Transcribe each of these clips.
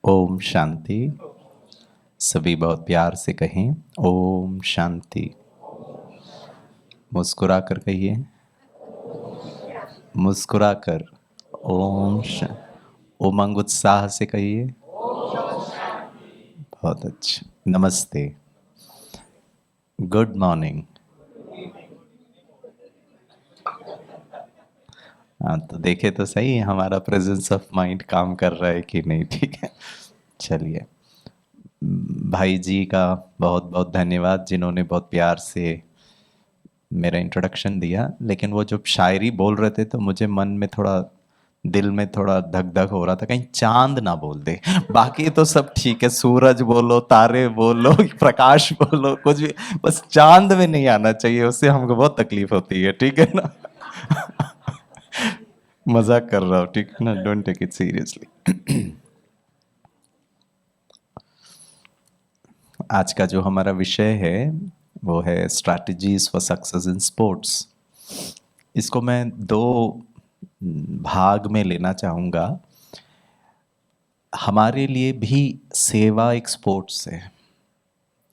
ओम शांति। सभी बहुत प्यार से कहें ओम शांति। मुस्कुरा कर कहिए, मुस्कुरा कर ओम उमंग उत्साह से कहिए। बहुत अच्छा। नमस्ते, गुड मॉर्निंग। हाँ, तो देखे तो सही हमारा प्रेजेंस ऑफ माइंड काम कर रहा है कि नहीं। ठीक है, चलिए। भाई जी का बहुत बहुत धन्यवाद जिन्होंने बहुत प्यार से मेरा इंट्रोडक्शन दिया। लेकिन वो जब शायरी बोल रहे थे तो मुझे मन में थोड़ा, दिल में थोड़ा धक धक हो रहा था, कहीं चांद ना बोल दे। बाकी तो सब ठीक है, सूरज बोलो, तारे बोलो, प्रकाश बोलो, कुछ भी, बस चांद में नहीं आना चाहिए, उससे हमको बहुत तकलीफ होती है। ठीक है ना? मजाक कर रहा हूँ, ठीक है ना? Don't take it seriously. आज का जो हमारा विषय है वो है strategies for success in sports. इसको मैं दो भाग में लेना चाहूँगा। हमारे लिए भी सेवा एक स्पोर्ट्स है,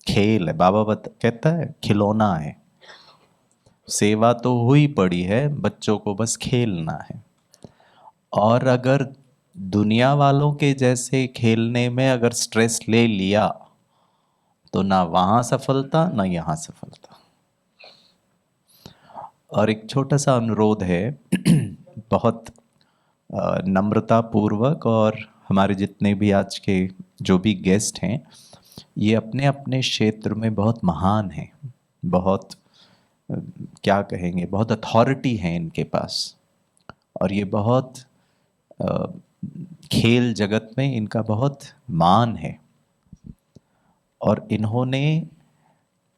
खेल है। बाबा कहता है खिलौना है। सेवा तो हुई पड़ी है, बच्चों को बस खेलना है। और अगर दुनिया वालों के जैसे खेलने में अगर स्ट्रेस ले लिया तो ना वहाँ सफलता ना यहाँ सफलता। और एक छोटा सा अनुरोध है, बहुत नम्रता पूर्वक, और हमारे जितने भी आज के जो भी गेस्ट हैं ये अपने अपने क्षेत्र में बहुत महान हैं, बहुत क्या कहेंगे, बहुत अथॉरिटी है इनके पास। और ये बहुत अ, खेल जगत में इनका बहुत मान है। और इन्होंने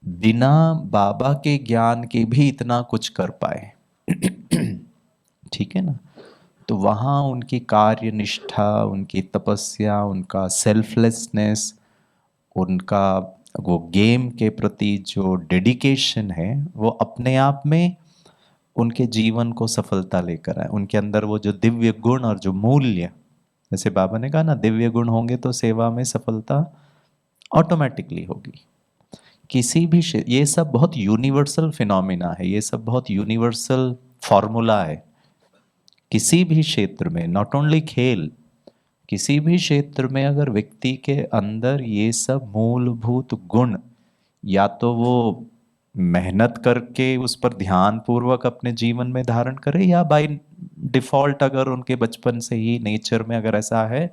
बिना बाबा के ज्ञान के भी इतना कुछ कर पाए। ठीक है ना? तो वहाँ उनकी कार्य निष्ठा, उनकी तपस्या, उनका सेल्फलेसनेस, उनका वो गेम के प्रति जो डेडिकेशन है, वो अपने आप में उनके जीवन को सफलता लेकर आए। उनके अंदर वो जो दिव्य गुण और जो मूल्य, जैसे बाबा ने कहा ना, दिव्य गुण होंगे तो सेवा में सफलता ऑटोमेटिकली होगी। किसी भी ये सब बहुत यूनिवर्सल फिनोमिना है, ये सब बहुत यूनिवर्सल फॉर्मूला है। किसी भी क्षेत्र में, नॉट ओनली खेल, किसी भी क्षेत्र में अगर व्यक्ति के अंदर ये सब मूलभूत गुण, या तो वो मेहनत करके उस पर ध्यान पूर्वक अपने जीवन में धारण करे, या बाय डिफॉल्ट अगर उनके बचपन से ही नेचर में अगर ऐसा है,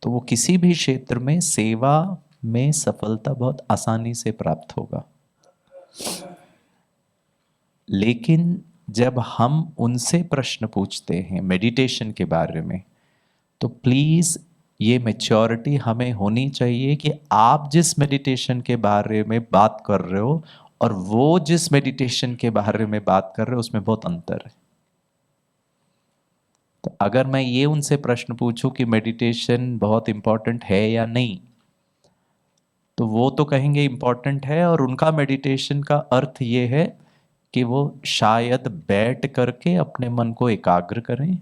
तो वो किसी भी क्षेत्र में सेवा में सफलता बहुत आसानी से प्राप्त होगा। लेकिन जब हम उनसे प्रश्न पूछते हैं मेडिटेशन के बारे में, तो प्लीज ये मैच्योरिटी हमें होनी चाहिए कि आप जिस मेडिटेशन के बारे में बात कर रहे हो और वो जिस मेडिटेशन के बारे में बात कर रहे हो उसमें बहुत अंतर है। तो अगर मैं ये उनसे प्रश्न पूछूं कि मेडिटेशन बहुत इंपॉर्टेंट है या नहीं, तो वो तो कहेंगे इंपॉर्टेंट है, और उनका मेडिटेशन का अर्थ ये है कि वो शायद बैठ करके अपने मन को एकाग्र करें,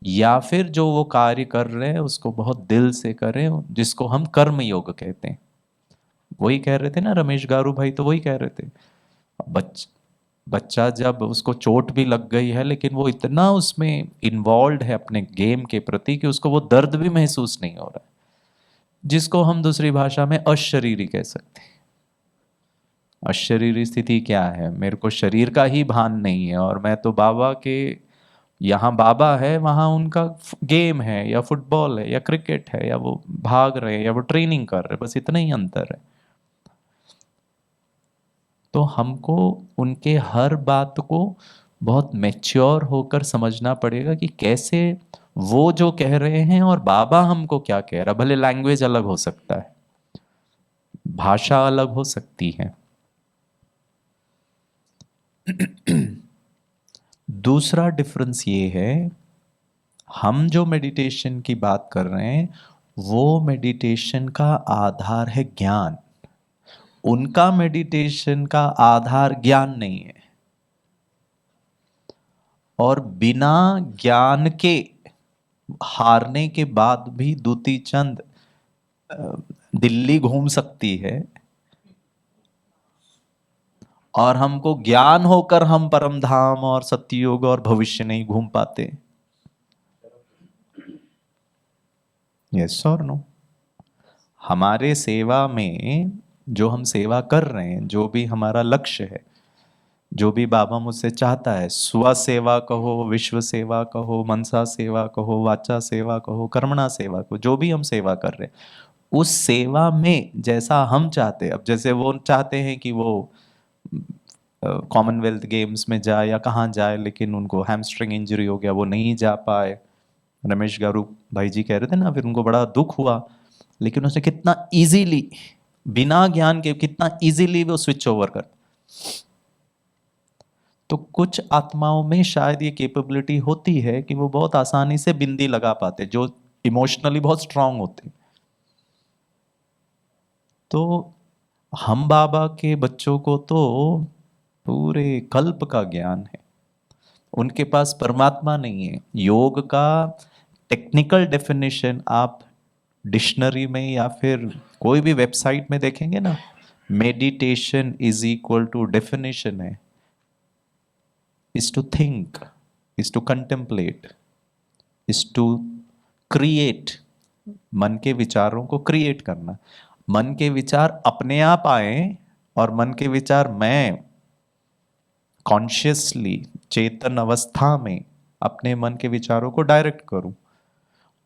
या फिर जो वो कार्य कर रहे हैं उसको बहुत दिल से करें, जिसको हम कर्म योग कहते हैं। वही कह रहे थे ना रमेश गारू भाई, तो वही कह रहे थे। बच बच्चा जब उसको चोट भी लग गई है, लेकिन वो इतना उसमें इन्वॉल्व है अपने गेम के प्रति कि उसको वो दर्द भी महसूस नहीं हो रहा है, जिसको हम दूसरी भाषा में अशरीरी कह सकते हैं। अशरीरी स्थिति क्या है? मेरे को शरीर का ही भान नहीं है, और मैं तो बाबा के, यहाँ बाबा है वहाँ उनका गेम है, या फुटबॉल है, या क्रिकेट है, या वो भाग रहे हैं, या वो ट्रेनिंग कर रहे हैं, बस इतना ही अंतर है। तो हमको उनके हर बात को बहुत मैच्योर होकर समझना पड़ेगा कि कैसे वो जो कह रहे हैं और बाबा हमको क्या कह रहा है। भले लैंग्वेज अलग हो सकता है, भाषा अलग हो सकती है। दूसरा डिफरेंस ये है, हम जो मेडिटेशन की बात कर रहे हैं वो मेडिटेशन का आधार है ज्ञान। उनका मेडिटेशन का आधार ज्ञान नहीं है। और बिना ज्ञान के हारने के बाद भी दूती चंद दिल्ली घूम सकती है, और हमको ज्ञान होकर हम परम धाम और सत्ययुग और भविष्य नहीं घूम पाते। यस और नो? हमारे सेवा में जो हम सेवा कर रहे हैं, जो भी हमारा लक्ष्य है, जो भी बाबा मुझसे चाहता है, स्व सेवा कहो, विश्व सेवा कहो, मनसा सेवा कहो, वाचा सेवा कहो, कर्मणा सेवा कहो, जो भी हम सेवा कर रहे हैं, उस सेवा में जैसा हम चाहते हैं, अब जैसे वो चाहते हैं कि वो कॉमनवेल्थ गेम्स में जाए या कहाँ जाए, लेकिन उनको हैमस्ट्रिंग इंजरी हो गया, वो नहीं जा पाए। रमेश गारू भाई जी कह रहे थे ना, फिर उनको बड़ा दुख हुआ, लेकिन उसने कितना इजीली, बिना ज्ञान के कितना इजीली वो स्विच ओवर कर। तो कुछ आत्माओं में शायद ये कैपेबिलिटी होती है कि वो बहुत आसानी से बिंदी लगा पाते, जो इमोशनली बहुत स्ट्रांग होते। तो हम बाबा के बच्चों को तो पूरे कल्प का ज्ञान है, उनके पास परमात्मा नहीं है। योग का टेक्निकल डेफिनेशन आप डिक्शनरी में या फिर कोई भी वेबसाइट में देखेंगे ना, meditation is equal to definition है, is to think, is to contemplate, is to create। मन के विचारों को क्रिएट करना। मन के विचार अपने आप आए, और मन के विचार मैं कॉन्शियसली चेतन अवस्था में अपने मन के विचारों को डायरेक्ट करूं।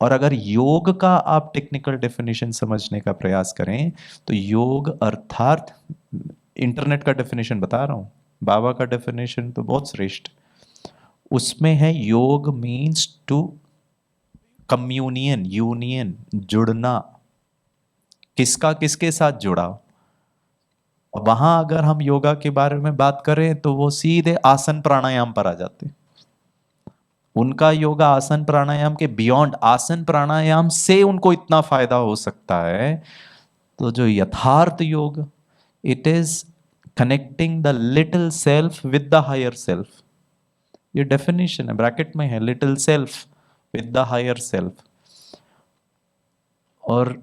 और अगर योग का आप टेक्निकल डेफिनेशन समझने का प्रयास करें, तो योग अर्थात, इंटरनेट का डेफिनेशन बता रहा हूं, बाबा का डेफिनेशन तो बहुत श्रेष्ठ, उसमें है योग मीन्स टू कम्युनियन, यूनियन, जुड़ना। किसका किसके साथ जुड़ा। वहां अगर हम योगा के बारे में बात करें तो वो सीधे आसन प्राणायाम पर आ जाते। उनका योगा आसन प्राणायाम के बियॉन्ड, आसन प्राणायाम से उनको इतना फायदा हो सकता है। तो जो यथार्थ योग, it is connecting the little self with the higher self. ये डेफिनेशन है, ब्रैकेट में है, little self with the higher self. और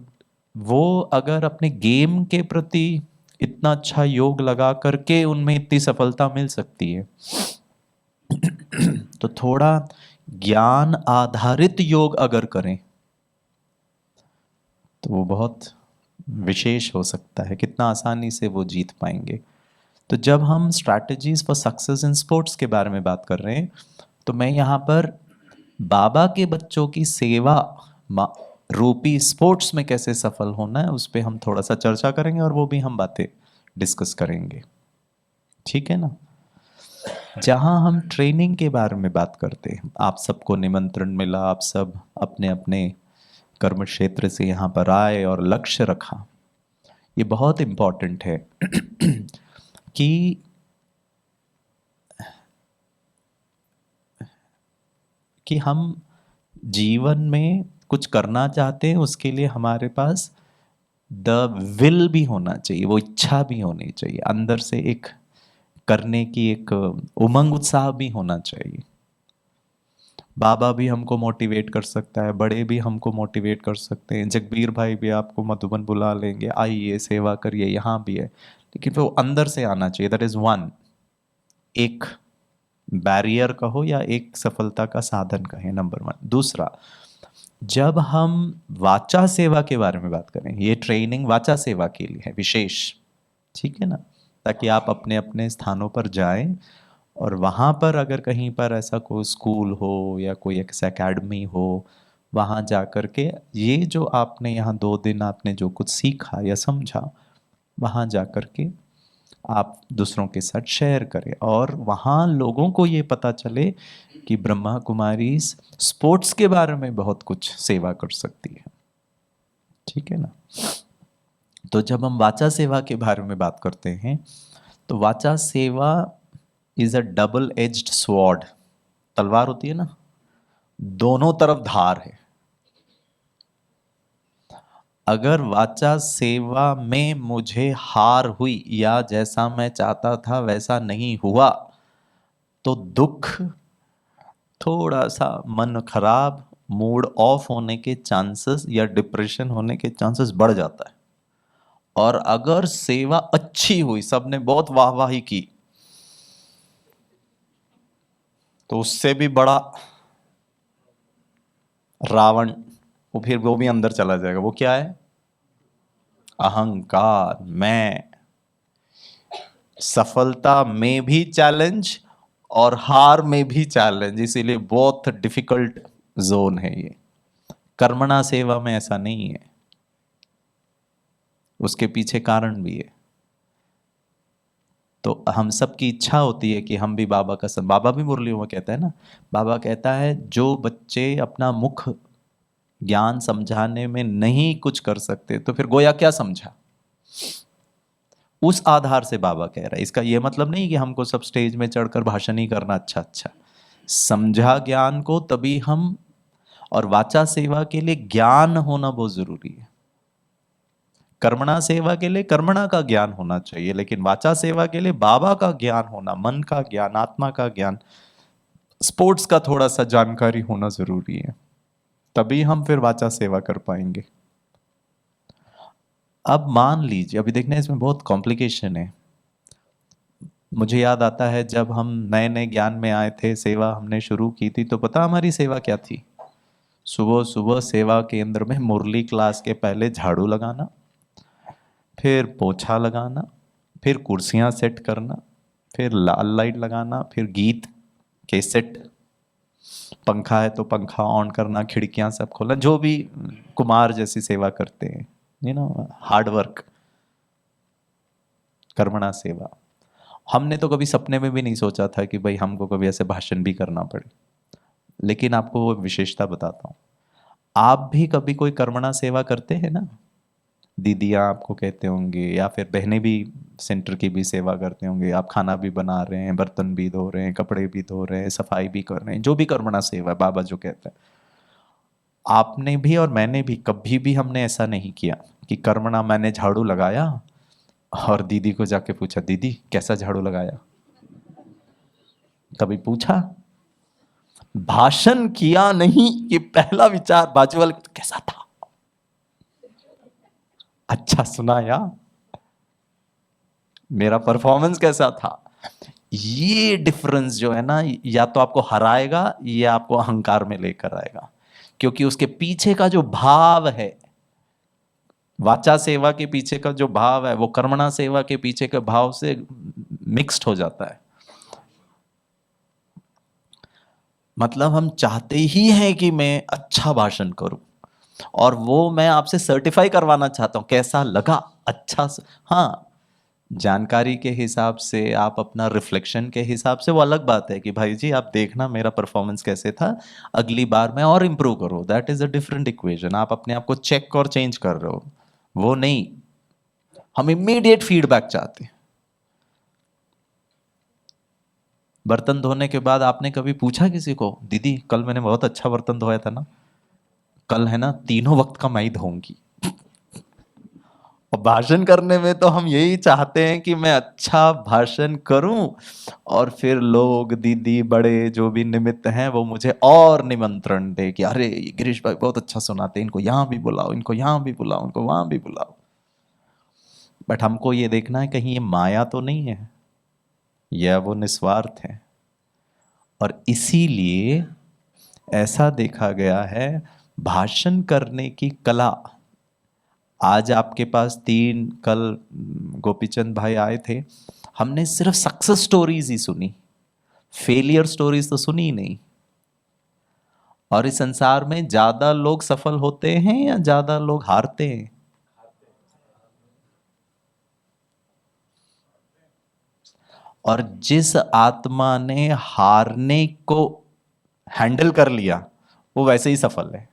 वो अगर अपने गेम के प्रति इतना अच्छा योग लगा करके उनमें इतनी सफलता मिल सकती है, तो थोड़ा ज्ञान आधारित योग अगर करें तो वो बहुत विशेष हो सकता है, कितना आसानी से वो जीत पाएंगे। तो जब हम strategies for success in sports के बारे में बात कर रहे हैं, तो मैं यहाँ पर बाबा के बच्चों की सेवा रूपी स्पोर्ट्स में कैसे सफल होना है, उस पर हम थोड़ा सा चर्चा करेंगे, और वो भी हम बातें डिस्कस करेंगे। ठीक है ना? जहां हम ट्रेनिंग के बारे में बात करते हैं, आप सबको निमंत्रण मिला, आप सब अपने अपने कर्म क्षेत्र से यहाँ पर आए और लक्ष्य रखा। ये बहुत इम्पोर्टेंट है कि हम जीवन में कुछ करना चाहते हैं, उसके लिए हमारे पास द विल भी होना चाहिए, वो इच्छा भी होनी चाहिए, अंदर से एक करने की एक उमंग उत्साह भी होना चाहिए। बाबा भी हमको मोटिवेट कर सकता है, बड़े भी हमको मोटिवेट कर सकते हैं, जगबीर भाई भी आपको मधुबन बुला लेंगे, आइए सेवा करिए, यहाँ भी है, लेकिन वो अंदर से आना चाहिए। दैट इज वन, एक बैरियर कहो या एक सफलता का साधन कहें, नंबर वन। दूसरा, जब हम वाचा सेवा के बारे में बात करें, ये ट्रेनिंग वाचा सेवा के लिए है विशेष, ठीक है ना, ताकि आप अपने अपने स्थानों पर जाएं, और वहाँ पर अगर कहीं पर ऐसा कोई स्कूल हो या कोई ऐसा एकेडमी हो, वहाँ जा कर के ये जो आपने यहाँ 2 दिन आपने जो कुछ सीखा या समझा, वहाँ जा कर के आप दूसरों के साथ शेयर करें, और वहाँ लोगों को ये पता चले कि ब्रह्मा कुमारी स्पोर्ट्स के बारे में बहुत कुछ सेवा कर सकती है। ठीक है ना? तो जब हम वाचा सेवा के बारे में बात करते हैं, तो वाचा सेवा is a double edged sword. तलवार होती है ना, दोनों तरफ धार है। अगर वाचा सेवा में मुझे हार हुई या जैसा मैं चाहता था वैसा नहीं हुआ, तो दुख, थोड़ा सा मन खराब, मूड ऑफ होने के चांसेस या डिप्रेशन होने के चांसेस बढ़ जाता है। और अगर सेवा अच्छी हुई, सबने बहुत वाहवाही की, तो उससे भी बड़ा रावण, वो फिर वो भी अंदर चला जाएगा। वो क्या है? अहंकार। मैं, सफलता में भी चैलेंज और हार में भी चैलेंज, इसीलिए बहुत डिफिकल्ट जोन है ये। कर्मणा सेवा में ऐसा नहीं है, उसके पीछे कारण भी है। तो हम सब की इच्छा होती है कि हम भी बाबा का बाबा भी मुरलियों में कहता है ना, बाबा कहता है जो बच्चे अपना मुख ज्ञान समझाने में नहीं कुछ कर सकते, तो फिर गोया क्या समझा। उस आधार से बाबा कह रहा है। इसका यह मतलब नहीं कि हमको सब स्टेज में चढ़कर भाषण ही करना। अच्छा अच्छा समझा ज्ञान को तभी हम, और वाचा सेवा के लिए ज्ञान होना बहुत जरूरी है। कर्मणा सेवा के लिए कर्मणा का ज्ञान होना चाहिए, लेकिन वाचा सेवा के लिए बाबा का ज्ञान होना, मन का ज्ञान, आत्मा का ज्ञान, स्पोर्ट्स का थोड़ा सा जानकारी होना जरूरी है, तभी हम फिर वाचा सेवा कर पाएंगे। अब मान लीजिए, अभी देखना इसमें बहुत कॉम्प्लिकेशन है। मुझे याद आता है जब हम नए नए ज्ञान में आए थे, सेवा हमने शुरू की थी, तो पता हमारी सेवा क्या थी? सुबह सुबह सेवा केंद्र में मुरली क्लास के पहले झाड़ू लगाना, फिर पोछा लगाना, फिर कुर्सियां सेट करना, फिर लाल लाइट लगाना, फिर गीत कैसेट, पंखा है तो पंखा ऑन करना, खिड़कियां सब खोलना, जो भी कुमार जैसी सेवा करते हैं, यू नो, हार्ड वर्क, कर्मणा सेवा। हमने तो कभी सपने में भी नहीं सोचा था कि भाई हमको कभी ऐसे भाषण भी करना पड़े। लेकिन आपको वो विशेषता बताता हूँ, आप भी कभी कोई कर्मणा सेवा करते हैं ना, दीदियाँ आपको कहते होंगे, या फिर बहनें भी सेंटर की भी सेवा करते होंगे, आप खाना भी बना रहे हैं, बर्तन भी धो रहे हैं, कपड़े भी धो रहे हैं, सफाई भी कर रहे हैं, जो भी कर्मणा सेवा है, बाबा जो कहते हैं। आपने भी और मैंने भी कभी भी हमने ऐसा नहीं किया कि कर्मणा मैंने झाड़ू लगाया और दीदी को जाके पूछा, दीदी कैसा झाड़ू लगाया? कभी पूछा? भाषण किया नहीं कि पहला विचार बाजू वाले को, कैसा था, अच्छा सुनाया, मेरा परफॉर्मेंस कैसा था? ये डिफरेंस जो है ना, या तो आपको हराएगा या आपको अहंकार में लेकर आएगा, क्योंकि उसके पीछे का जो भाव है, वाचा सेवा के पीछे का जो भाव है, वो कर्मणा सेवा के पीछे के भाव से मिक्स्ड हो जाता है। मतलब हम चाहते ही हैं कि मैं अच्छा भाषण करूं, और वो मैं आपसे सर्टिफाई करवाना चाहता हूं, कैसा लगा, अच्छा हाँ, जानकारी के हिसाब से, आप अपना रिफ्लेक्शन के हिसाब से, वो अलग बात है कि भाई जी आप देखना मेरा परफॉर्मेंस कैसे था, अगली बार मैं और इंप्रूव करूँ, that is a different equation. आप अपने आप को चेक और चेंज कर रहे हो, वो नहीं। हम इमीडिएट फीडबैक चाहते हैं। बर्तन धोने के बाद आपने कभी पूछा किसी को, दीदी कल मैंने बहुत अच्छा बर्तन धोया था ना? कल है ना तीनों वक्त का मैं ही धोऊंगी। और भाषण करने में तो हम यही चाहते हैं कि मैं अच्छा भाषण करूं, और फिर लोग, दीदी, बड़े जो भी निमित्त हैं, वो मुझे और निमंत्रण दे कि अरे ये गिरीश भाई बहुत अच्छा सुनाते हैं, इनको यहाँ भी बुलाओ, इनको यहाँ भी बुलाओ, इनको वहां भी बुलाओ। बट हमको ये देखना है कहीं ये माया तो नहीं है, या वो निस्वार्थ है। और इसीलिए ऐसा देखा गया है, भाषण करने की कला, आज आपके पास तीन, कल गोपीचंद भाई आए थे, हमने सिर्फ सक्सेस स्टोरीज ही सुनी, फेलियर स्टोरीज तो सुनी ही नहीं। और इस संसार में ज्यादा लोग सफल होते हैं या ज्यादा लोग हारते हैं? और जिस आत्मा ने हारने को हैंडल कर लिया, वो वैसे ही सफल है।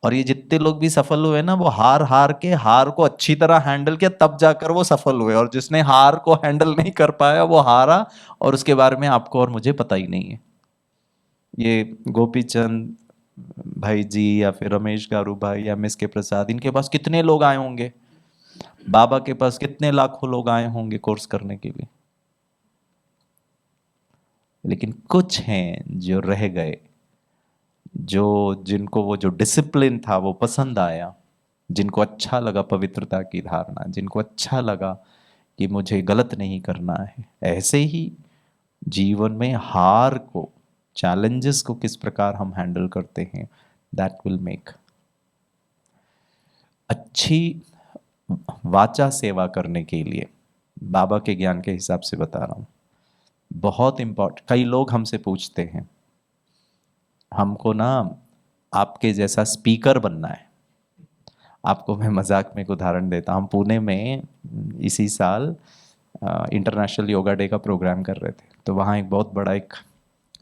और ये जितने लोग भी सफल हुए ना, वो हार हार के, हार को अच्छी तरह हैंडल किया, तब जाकर वो सफल हुए। और जिसने हार को हैंडल नहीं कर पाया, वो हारा, और उसके बारे में आपको और मुझे पता ही नहीं है। ये गोपीचंद भाई जी, या फिर रमेश गारू भाई, या एम एस के प्रसाद, इनके पास कितने लोग आए होंगे, बाबा के पास कितने लाखों लोग आए होंगे कोर्स करने के लिए। लेकिन कुछ हैं जो रह गए, जो जिनको वो जो डिसिप्लिन था वो पसंद आया, जिनको अच्छा लगा पवित्रता की धारणा, जिनको अच्छा लगा कि मुझे गलत नहीं करना है। ऐसे ही जीवन में हार को, चैलेंजेस को किस प्रकार हम हैंडल करते हैं, दैट विल मेक। अच्छी वाचा सेवा करने के लिए, बाबा के ज्ञान के हिसाब से बता रहा हूं, बहुत इंपॉर्टेंट। कई लोग हमसे पूछते हैं, हमको ना आपके जैसा स्पीकर बनना है। आपको मैं मजाक में एक उदाहरण देता हूं। हम पुणे में इसी साल इंटरनेशनल योगा डे का प्रोग्राम कर रहे थे, तो वहाँ एक बहुत बड़ा एक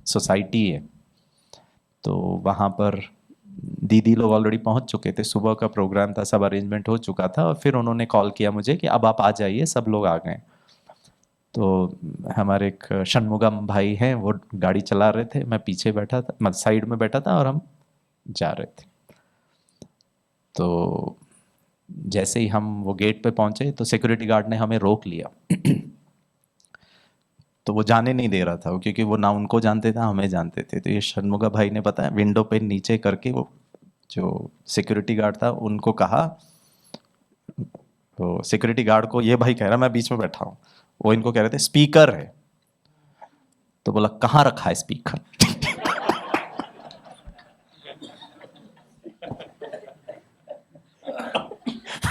सोसाइटी है, तो वहाँ पर दीदी लोग ऑलरेडी पहुँच चुके थे, सुबह का प्रोग्राम था, सब अरेंजमेंट हो चुका था, और फिर उन्होंने कॉल किया मुझे कि अब आप आ जाइए, सब लोग आ गए। तो हमारे एक षणमुगम भाई हैं, वो गाड़ी चला रहे थे, मैं पीछे बैठा था, मैं साइड में बैठा था, और हम जा रहे थे। तो जैसे ही हम वो गेट पे पहुंचे तो सिक्योरिटी गार्ड ने हमें रोक लिया। तो वो जाने नहीं दे रहा था, क्योंकि वो ना उनको जानते थे हमें जानते थे। तो ये षणमुगा भाई ने पता है विंडो पे नीचे करके वो जो सिक्योरिटी गार्ड था उनको कहा, तो सिक्योरिटी गार्ड को ये भाई कह रहा मैं बीच में बैठा हूँ, वो इनको कह रहे थे स्पीकर है। तो बोला कहाँ रखा है स्पीकर?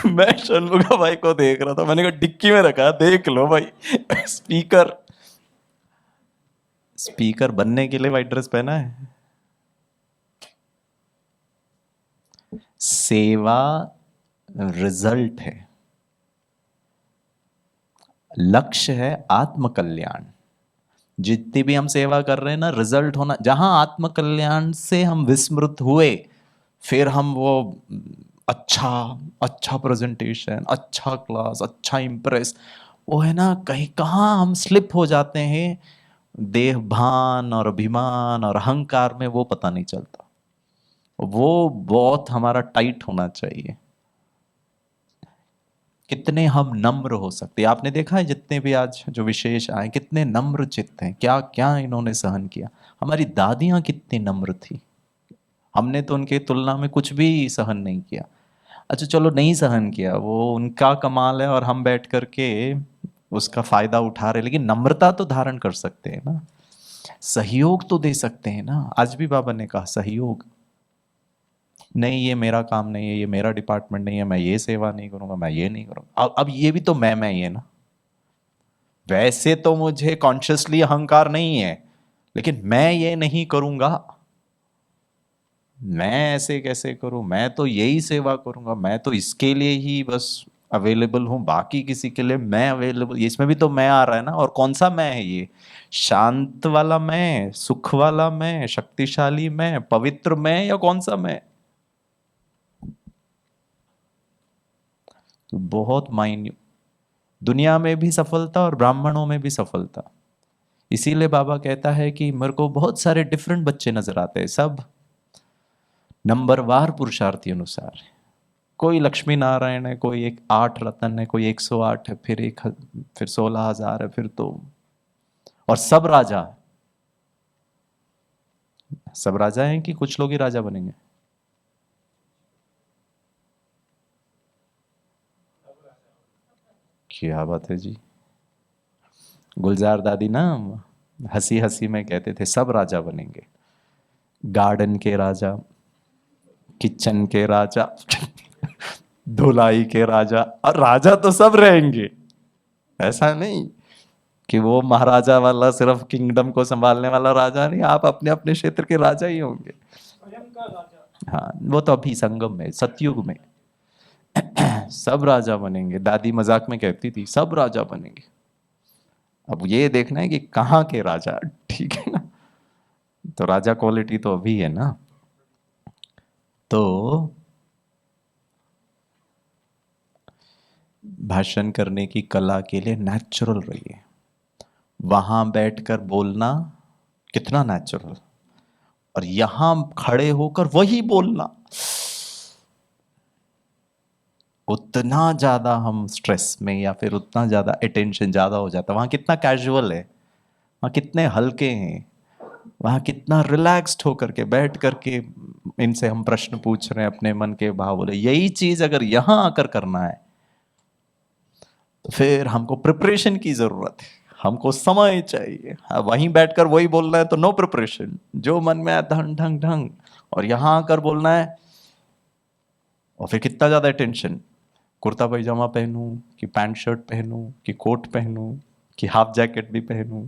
मैं षणमुगा भाई को देख रहा था, मैंने कहा डिक्की में रखा, देख लो भाई। स्पीकर, स्पीकर बनने के लिए व्हाइट ड्रेस पहना है? सेवा रिजल्ट है, लक्ष्य है आत्म कल्याण। जितनी भी हम सेवा कर रहे हैं ना, रिजल्ट होना, जहां आत्म कल्याण से हम विस्मृत हुए, फिर हम वो अच्छा अच्छा प्रेजेंटेशन, अच्छा क्लास, अच्छा इम्प्रेस, वो है ना, कहीं कहाँ हम स्लिप हो जाते हैं देह भान और अभिमान और अहंकार में, वो पता नहीं चलता। वो बहुत हमारा टाइट होना चाहिए। कितने हम नम्र हो सकते हैं। आपने देखा है जितने भी आज जो विशेष आए कितने नम्र चित्त हैं, क्या क्या इन्होंने सहन किया। हमारी दादियां कितनी नम्र थी, हमने तो उनके तुलना में कुछ भी सहन नहीं किया। अच्छा चलो नहीं सहन किया, वो उनका कमाल है, और हम बैठ करके उसका फायदा उठा रहे, लेकिन नम्रता तो धारण कर सकते हैं ना, सहयोग तो दे सकते हैं ना। आज भी बाबा ने कहा सहयोग, नहीं ये मेरा काम नहीं है, ये मेरा डिपार्टमेंट नहीं है, मैं ये सेवा नहीं करूंगा, मैं ये नहीं करूंगा। अब ये भी तो मैं ही है ना। वैसे तो मुझे कॉन्शियसली अहंकार नहीं है, लेकिन मैं ये नहीं करूंगा, मैं ऐसे कैसे करूं, मैं तो यही सेवा करूंगा, मैं तो इसके लिए ही बस अवेलेबल हूं, बाकी किसी के लिए मैं अवेलेबल, इसमें भी तो मैं आ रहा है ना। और कौन सा मैं है ये? शांत वाला मैं, सुख वाला मैं, शक्तिशाली मैं, पवित्र मैं, या कौन सा मैं? तो बहुत मायन्य, दुनिया में भी सफलता और ब्राह्मणों में भी सफलता। इसीलिए बाबा कहता है कि मेरे को बहुत सारे डिफरेंट बच्चे नजर आते हैं, सब नंबरवार पुरुषार्थी अनुसार है। कोई लक्ष्मी नारायण है, कोई एक 8 रत्न है, कोई 108 है, फिर फिर 16,000 है, फिर तो, और सब राजा। सब राजा हैं कि कुछ लोग ही राजा बनेंगे? क्या बात है जी। गुलजार दादी ना हंसी हंसी में कहते थे सब राजा बनेंगे, गार्डन के राजा, किचन के राजा, धुलाई के राजा, और राजा तो सब रहेंगे। ऐसा नहीं कि वो महाराजा वाला सिर्फ किंगडम को संभालने वाला राजा नहीं, आप अपने अपने क्षेत्र के राजा ही होंगे। हाँ वो तो अभी संगम में, सतयुग में सब राजा बनेंगे। दादी मजाक में कहती थी सब राजा बनेंगे। अब ये देखना है कि कहाँ के राजा, ठीक है ना। तो राजा क्वालिटी तो अभी है ना। तो भाषण करने की कला के लिए नेचुरल रहिए, वहां बैठकर बोलना कितना नेचुरल, और यहां खड़े होकर वही बोलना, उतना ज्यादा हम स्ट्रेस में, या फिर उतना ज्यादा अटेंशन ज्यादा हो जाता है। वहां कितना कैजुअल है, वहाँ कितने हल्के हैं, वहाँ कितना रिलैक्स्ड होकर के बैठ करके इनसे हम प्रश्न पूछ रहे हैं, अपने मन के भाव बोले। यही चीज अगर यहाँ आकर करना है तो फिर हमको प्रिपरेशन की जरूरत है, हमको समय चाहिए। हाँ, वहीं बैठकर वही बोलना है तो नो प्रिपरेशन, जो मन में आया ढंग ढंग ढंग। और यहाँ आकर बोलना है और फिर कितना ज्यादा टेंशन, कुर्ता पैजामा पहनूं कि पैंट शर्ट पहनूं कि कोट पहनूं कि हाफ जैकेट भी पहनूं।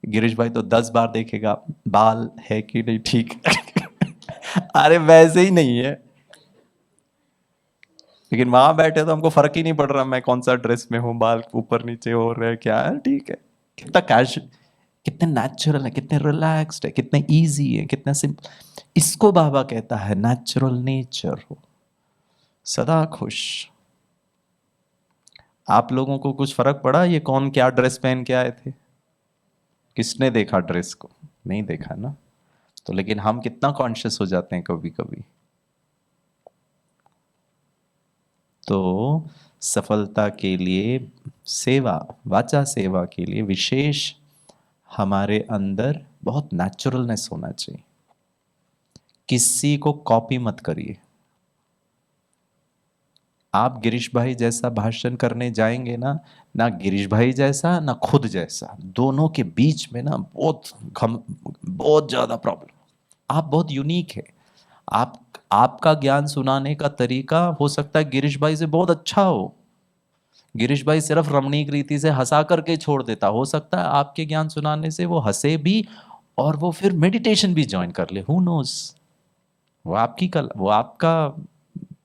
गिरीश भाई तो 10 बार देखेगा बाल है कि नहीं ठीक। अरे वैसे ही नहीं है, लेकिन वहां बैठे तो हमको फर्क ही नहीं पड़ रहा मैं कौन सा ड्रेस में हूँ, बाल ऊपर नीचे हो रहे हैं क्या है, ठीक है। कितना कैजुअल, कितने नेचुरल है, कितने रिलैक्स्ड है, कितने इजी है, कितना सिंपल। इसको बाबा कहता है नेचुरल नेचर हो, सदा खुश। आप लोगों को कुछ फर्क पड़ा ये कौन क्या ड्रेस पहन के आए थे? किसने देखा ड्रेस को? नहीं देखा ना। तो लेकिन हम कितना कॉन्शियस हो जाते हैं कभी कभी। तो सफलता के लिए सेवा, वाचा सेवा के लिए विशेष हमारे अंदर बहुत नेचुरलनेस होना चाहिए। किसी को कॉपी मत करिए। आप गिरीश भाई जैसा भाषण करने जाएंगे ना, ना गिरीश भाई जैसा ना खुद जैसा, दोनों के बीच में ना बहुत ज्यादा प्रॉब्लम। आप बहुत यूनिक है। आप आपका ज्ञान सुनाने का तरीका हो सकता है गिरीश भाई से बहुत अच्छा हो। गिरीश भाई सिर्फ रमणीक रीति से हंसा करके छोड़ देता, हो सकता है आपके ज्ञान सुनाने से वो हंसे भी और वो फिर मेडिटेशन भी ज्वाइन कर ले, हु नोस। वो आपकी कला, वो आपका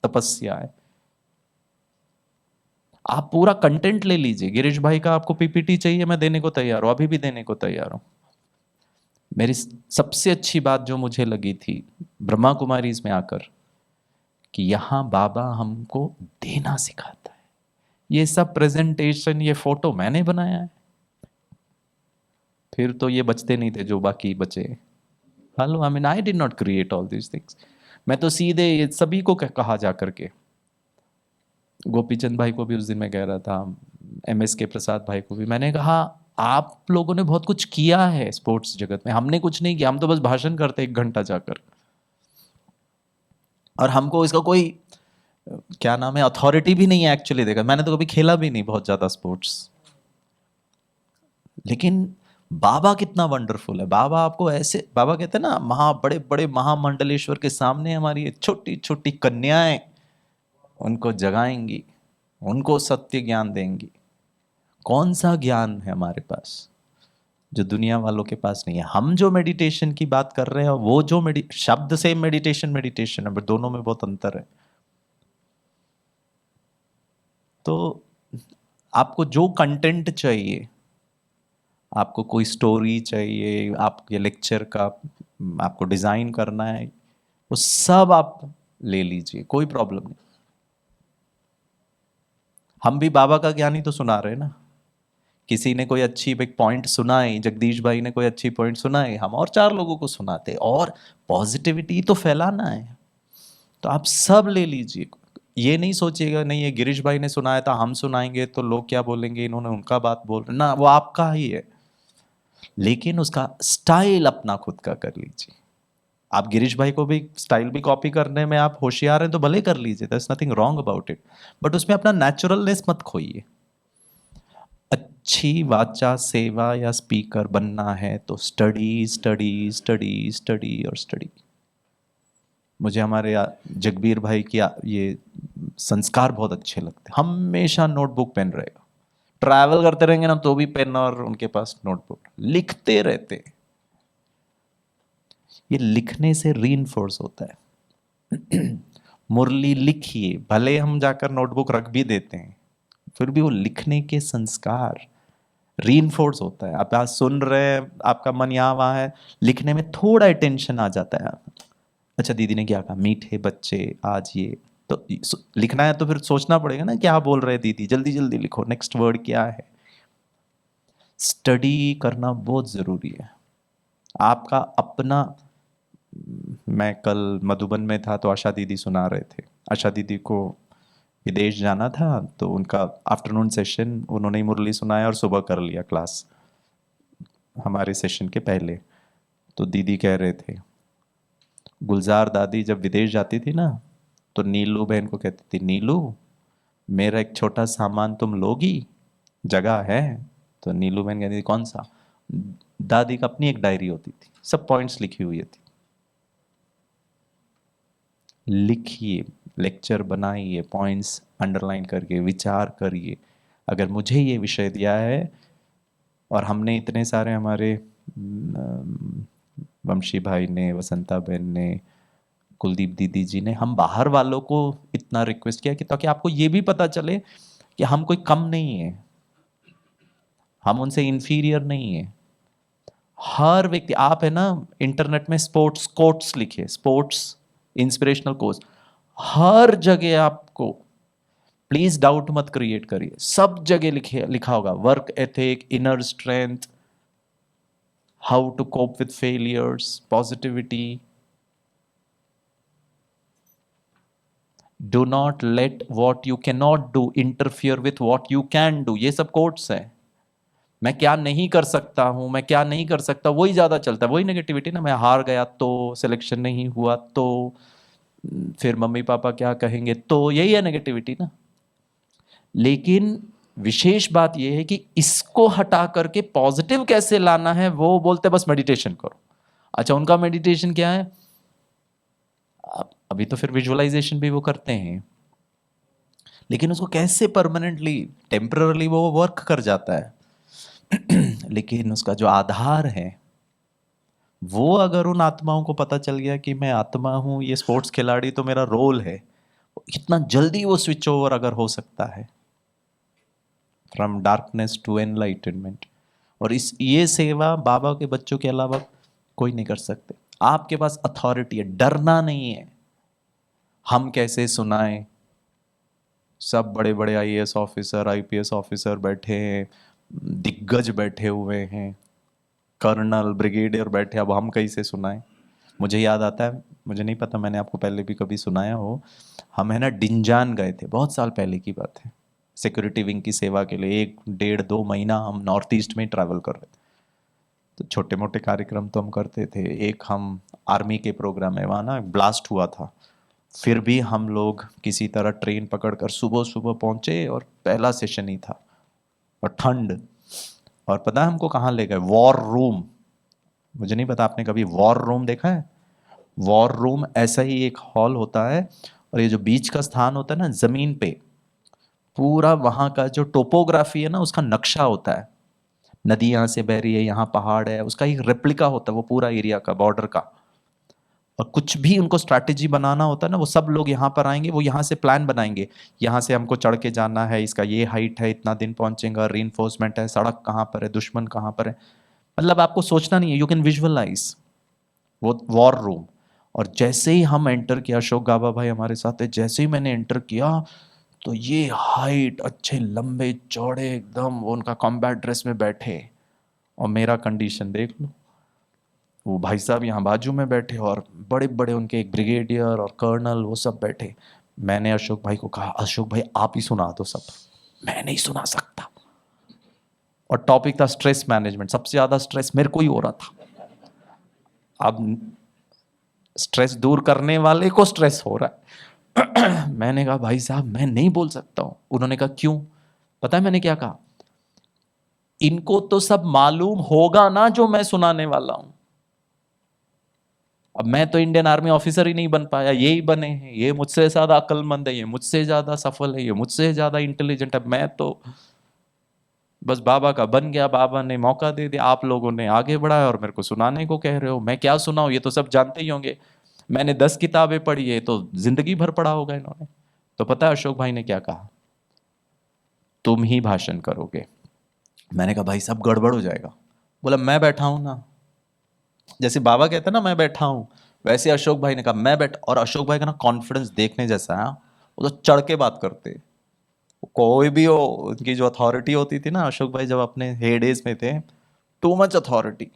तपस्या है। आप पूरा कंटेंट ले लीजिए गिरीश भाई का, आपको पीपीटी चाहिए मैं देने को तैयार हूं, अभी भी देने को तैयार हूं। मेरी सबसे अच्छी बात जो मुझे लगी थी ब्रह्मा कुमारी में आकर, कि यहां बाबा हमको देना सिखाता है। ये सब प्रेजेंटेशन, ये फोटो मैंने बनाया है, फिर तो ये बचते नहीं थे जो बाकी बचे। Hello, I mean I did not create all these things. मैं तो सीधे ये सभी को कहा जा करके, गोपीचंद भाई को भी उस दिन मैं कह रहा था, MS के प्रसाद भाई को भी मैंने कहा, आप लोगों ने बहुत कुछ किया है स्पोर्ट्स जगत में, हमने कुछ नहीं किया, हम तो बस भाषण करते 1 घंटा जाकर। और हमको इसका कोई क्या नाम है अथॉरिटी भी नहीं है एक्चुअली। देखा, मैंने तो कभी खेला भी नहीं बहुत ज्यादा स्पोर्ट्स, लेकिन बाबा कितना वंडरफुल है। बाबा आपको ऐसे, बाबा कहते हैं ना, बड़े बड़े महामंडलेश्वर के सामने हमारी छोटी छोटी कन्याएं उनको जगाएंगी, उनको सत्य ज्ञान देंगी। कौन सा ज्ञान है हमारे पास जो दुनिया वालों के पास नहीं है? हम जो मेडिटेशन की बात कर रहे हैं, वो जो शब्द से मेडिटेशन मेडिटेशन है, बट दोनों में बहुत अंतर है। तो आपको जो कंटेंट चाहिए, आपको कोई स्टोरी चाहिए, आपके लेक्चर का आपको डिजाइन करना है, वो सब आप ले लीजिए, कोई प्रॉब्लम नहीं। हम भी बाबा का ज्ञान ही तो सुना रहे हैं ना। किसी ने कोई अच्छी एक पॉइंट सुनाई, जगदीश भाई ने कोई अच्छी पॉइंट सुनाई, हम और 4 लोगों को सुनाते, और पॉजिटिविटी तो फैलाना है। तो आप सब ले लीजिए। ये नहीं सोचिएगा नहीं ये गिरीश भाई ने सुनाया था, हम सुनाएंगे तो लोग क्या बोलेंगे, इन्होंने उनका बात बोल ना, वो आपका ही है, लेकिन उसका स्टाइल अपना खुद का कर लीजिए। आप गिरीश भाई को भी स्टाइल भी कॉपी करने में आप होशियार हैं तो भले कर लीजिए, that's nothing wrong about it, but उसमें अपना नेचुरलनेस मत खोइए। अच्छी वाचा सेवा या स्पीकर बनना है तो स्टडी स्टडी स्टडी स्टडी और स्टडी। मुझे हमारे जगबीर भाई की ये संस्कार बहुत अच्छे लगते, हमेशा नोटबुक पेन रहेगा, ट्रैवल करते रहेंगे ना तो भी पेन और उनके पास नोटबुक, लिखते रहते। ये लिखने से रीइंफोर्स होता है। मुरली लिखिए, भले हम जाकर नोटबुक रख भी देते हैं, फिर भी वो लिखने के संस्कार रीइंफोर्स होता है। आप आज सुन रहे हैं, आपका मन यहाँ वहाँ है, लिखने में थोड़ा टेंशन आ जाता है। अच्छा दीदी ने क्या कहा, मीठे बच्चे आज ये, तो लिखना है तो फिर सोचना पड़ेगा ना क्या बोल रहे हैं दीदी, जल्दी जल्दी लिखो, नेक्स्ट वर्ड क्या है। स्टडी करना बहुत जरूरी है। आपका अपना, मैं कल मधुबन में था तो आशा दीदी सुना रहे थे। आशा दीदी को विदेश जाना था तो उनका आफ्टरनून सेशन उन्होंने ही मुरली सुनाया और सुबह कर लिया क्लास। हमारे सेशन के पहले। तो दीदी कह रहे थे, गुलजार दादी जब विदेश जाती थी ना, तो नीलू बहन को कहती थी, नीलू मेरा एक छोटा सामान तुम लोगी, जगह है? तो नीलू बहन कहती थी, कौन सा? दादी का अपनी एक डायरी होती थी, सब पॉइंट्स लिखी हुई थी। लिखिए, लेक्चर बनाइए, पॉइंट्स अंडरलाइन करके विचार करिए। अगर मुझे ये विषय दिया है और हमने इतने सारे, हमारे वंशी भाई ने, वसंता बहन ने, कुलदीप दीदी जी ने, हम बाहर वालों को इतना रिक्वेस्ट किया कि ताकि आपको ये भी पता चले कि हम कोई कम नहीं है, हम उनसे इंफीरियर नहीं है। हर व्यक्ति, आप है ना इंटरनेट में स्पोर्ट्स कोट्स लिखिए, स्पोर्ट्स इंस्पिरेशनल कोट्स, हर जगह आपको, प्लीज डाउट मत क्रिएट करिए, सब जगह लिखे लिखा होगा, work ethic, inner strength, how to cope with failures, positivity, do not let what you can not do interfere with what you can do, ये सब कोट्स हैं। मैं क्या नहीं कर सकता हूं, मैं क्या नहीं कर सकता, वही ज्यादा चलता है, वही नेगेटिविटी ना। मैं हार गया तो, सिलेक्शन नहीं हुआ तो, फिर मम्मी पापा क्या कहेंगे तो, यही है नेगेटिविटी ना। लेकिन विशेष बात यह है कि इसको हटा करके पॉजिटिव कैसे लाना है, वो बोलते बस मेडिटेशन करो। अच्छा, उनका मेडिटेशन क्या है? अभी तो फिर विजुअलाइजेशन भी वो करते हैं, लेकिन उसको कैसे परमानेंटली, टेम्पररली वो वर्क कर जाता है। लेकिन उसका जो आधार है, वो अगर उन आत्माओं को पता चल गया कि मैं आत्मा हूं, ये स्पोर्ट्स खिलाड़ी तो मेरा रोल है, इतना जल्दी वो स्विच ओवर अगर हो सकता है फ्रॉम डार्कनेस टू एनलाइटनमेंट। और इस ये सेवा बाबा के बच्चों के अलावा कोई नहीं कर सकते। आपके पास अथॉरिटी है, डरना नहीं है। हम कैसे सुनाएं, सब बड़े बड़े आईएएस ऑफिसर, आईपीएस ऑफिसर बैठे हैं, दिग्गज बैठे हुए हैं, कर्नल, ब्रिगेडियर बैठे, अब हम कैसे सुनाएं? मुझे याद आता है, मुझे नहीं पता मैंने आपको पहले भी कभी सुनाया हो, हम है ना डिंजान गए थे, बहुत साल पहले की बात है, सिक्योरिटी विंग की सेवा के लिए 1 डेढ़ 2 महीना हम नॉर्थ ईस्ट में ही ट्रैवल कर रहे थे। तो छोटे मोटे कार्यक्रम तो हम करते थे। एक हम आर्मी के प्रोग्राम में, वहाँ ना ब्लास्ट हुआ था, फिर भी हम लोग किसी तरह ट्रेन पकड़कर सुबह सुबह पहुंचे, और पहला सेशन ही था, और ठंड। और पता है हमको कहाँ ले गए? War room. मुझे नहीं पता आपने कभी वॉर रूम देखा है? वॉर रूम ऐसा ही एक हॉल होता है, और ये जो बीच का स्थान होता है ना, जमीन पे पूरा वहां का जो टोपोग्राफी है ना, उसका नक्शा होता है। नदी यहाँ से बह रही है, यहाँ पहाड़ है, उसका एक रेप्लिका होता है वो पूरा एरिया का, बॉर्डर का। और कुछ भी उनको स्ट्रैटेजी बनाना होता है ना, वो सब लोग यहाँ पर आएंगे, वो यहाँ से प्लान बनाएंगे, यहाँ से हमको चढ़ के जाना है, इसका ये हाइट है, इतना दिन पहुंचेगा, रीइंफोर्समेंट है, सड़क कहाँ पर है, दुश्मन कहाँ पर है। मतलब आपको सोचना नहीं है, यू कैन विजुअलाइज वो वॉर रूम। और जैसे ही हम एंटर किया, अशोक गाबा भाई हमारे साथ है, जैसे ही मैंने एंटर किया, तो ये हाइट, अच्छे लंबे चौड़े एकदम, वो उनका कॉम्बैट ड्रेस में बैठे, और मेरा कंडीशन देख लो। वो भाई साहब यहाँ बाजू में बैठे, और बड़े बड़े उनके एक ब्रिगेडियर और कर्नल, वो सब बैठे। मैंने अशोक भाई को कहा, अशोक भाई आप ही सुना दो सब, मैं नहीं सुना सकता। और टॉपिक था स्ट्रेस मैनेजमेंट, सबसे ज्यादा स्ट्रेस मेरे को ही हो रहा था। अब स्ट्रेस दूर करने वाले को स्ट्रेस हो रहा है। मैंने कहा भाई साहब मैं नहीं बोल सकता हूं। उन्होंने कहा क्यों? पता है मैंने क्या कहा? इनको तो सब मालूम होगा ना जो मैं सुनाने वाला हूं। अब मैं तो इंडियन आर्मी ऑफिसर ही नहीं बन पाया, ये ही बने हैं, ये मुझसे ज्यादा अक्लमंद है, ये मुझसे ज्यादा सफल है, ये मुझसे ज्यादा इंटेलिजेंट है, मैं तो बस बाबा का बन गया, बाबा ने मौका दे दिया, आप लोगों ने आगे बढ़ाया और मेरे को सुनाने को कह रहे हो। मैं क्या सुनाऊं, ये तो सब जानते ही होंगे। मैंने 10 किताबें पढ़ी है, तो जिंदगी भर पढ़ा होगा इन्होंने। तो पता है अशोक भाई ने क्या कहा? तुम ही भाषण करोगे। मैंने कहा भाई साहब गड़बड़ हो जाएगा। बोला मैं बैठा हूं ना, जैसे बाबा कहते हैं ना मैं बैठा हूं, वैसे अशोक भाई ने कहा मैं बैठ। और अशोक भाई का ना कॉन्फिडेंस देखने जैसा है, वो तो चढ़ के बात करते। कोई भी हो, उनकी जो अथॉरिटी होती थी ना, अशोक भाई जब अपने हेडेज में थे, टू मच अथॉरिटी।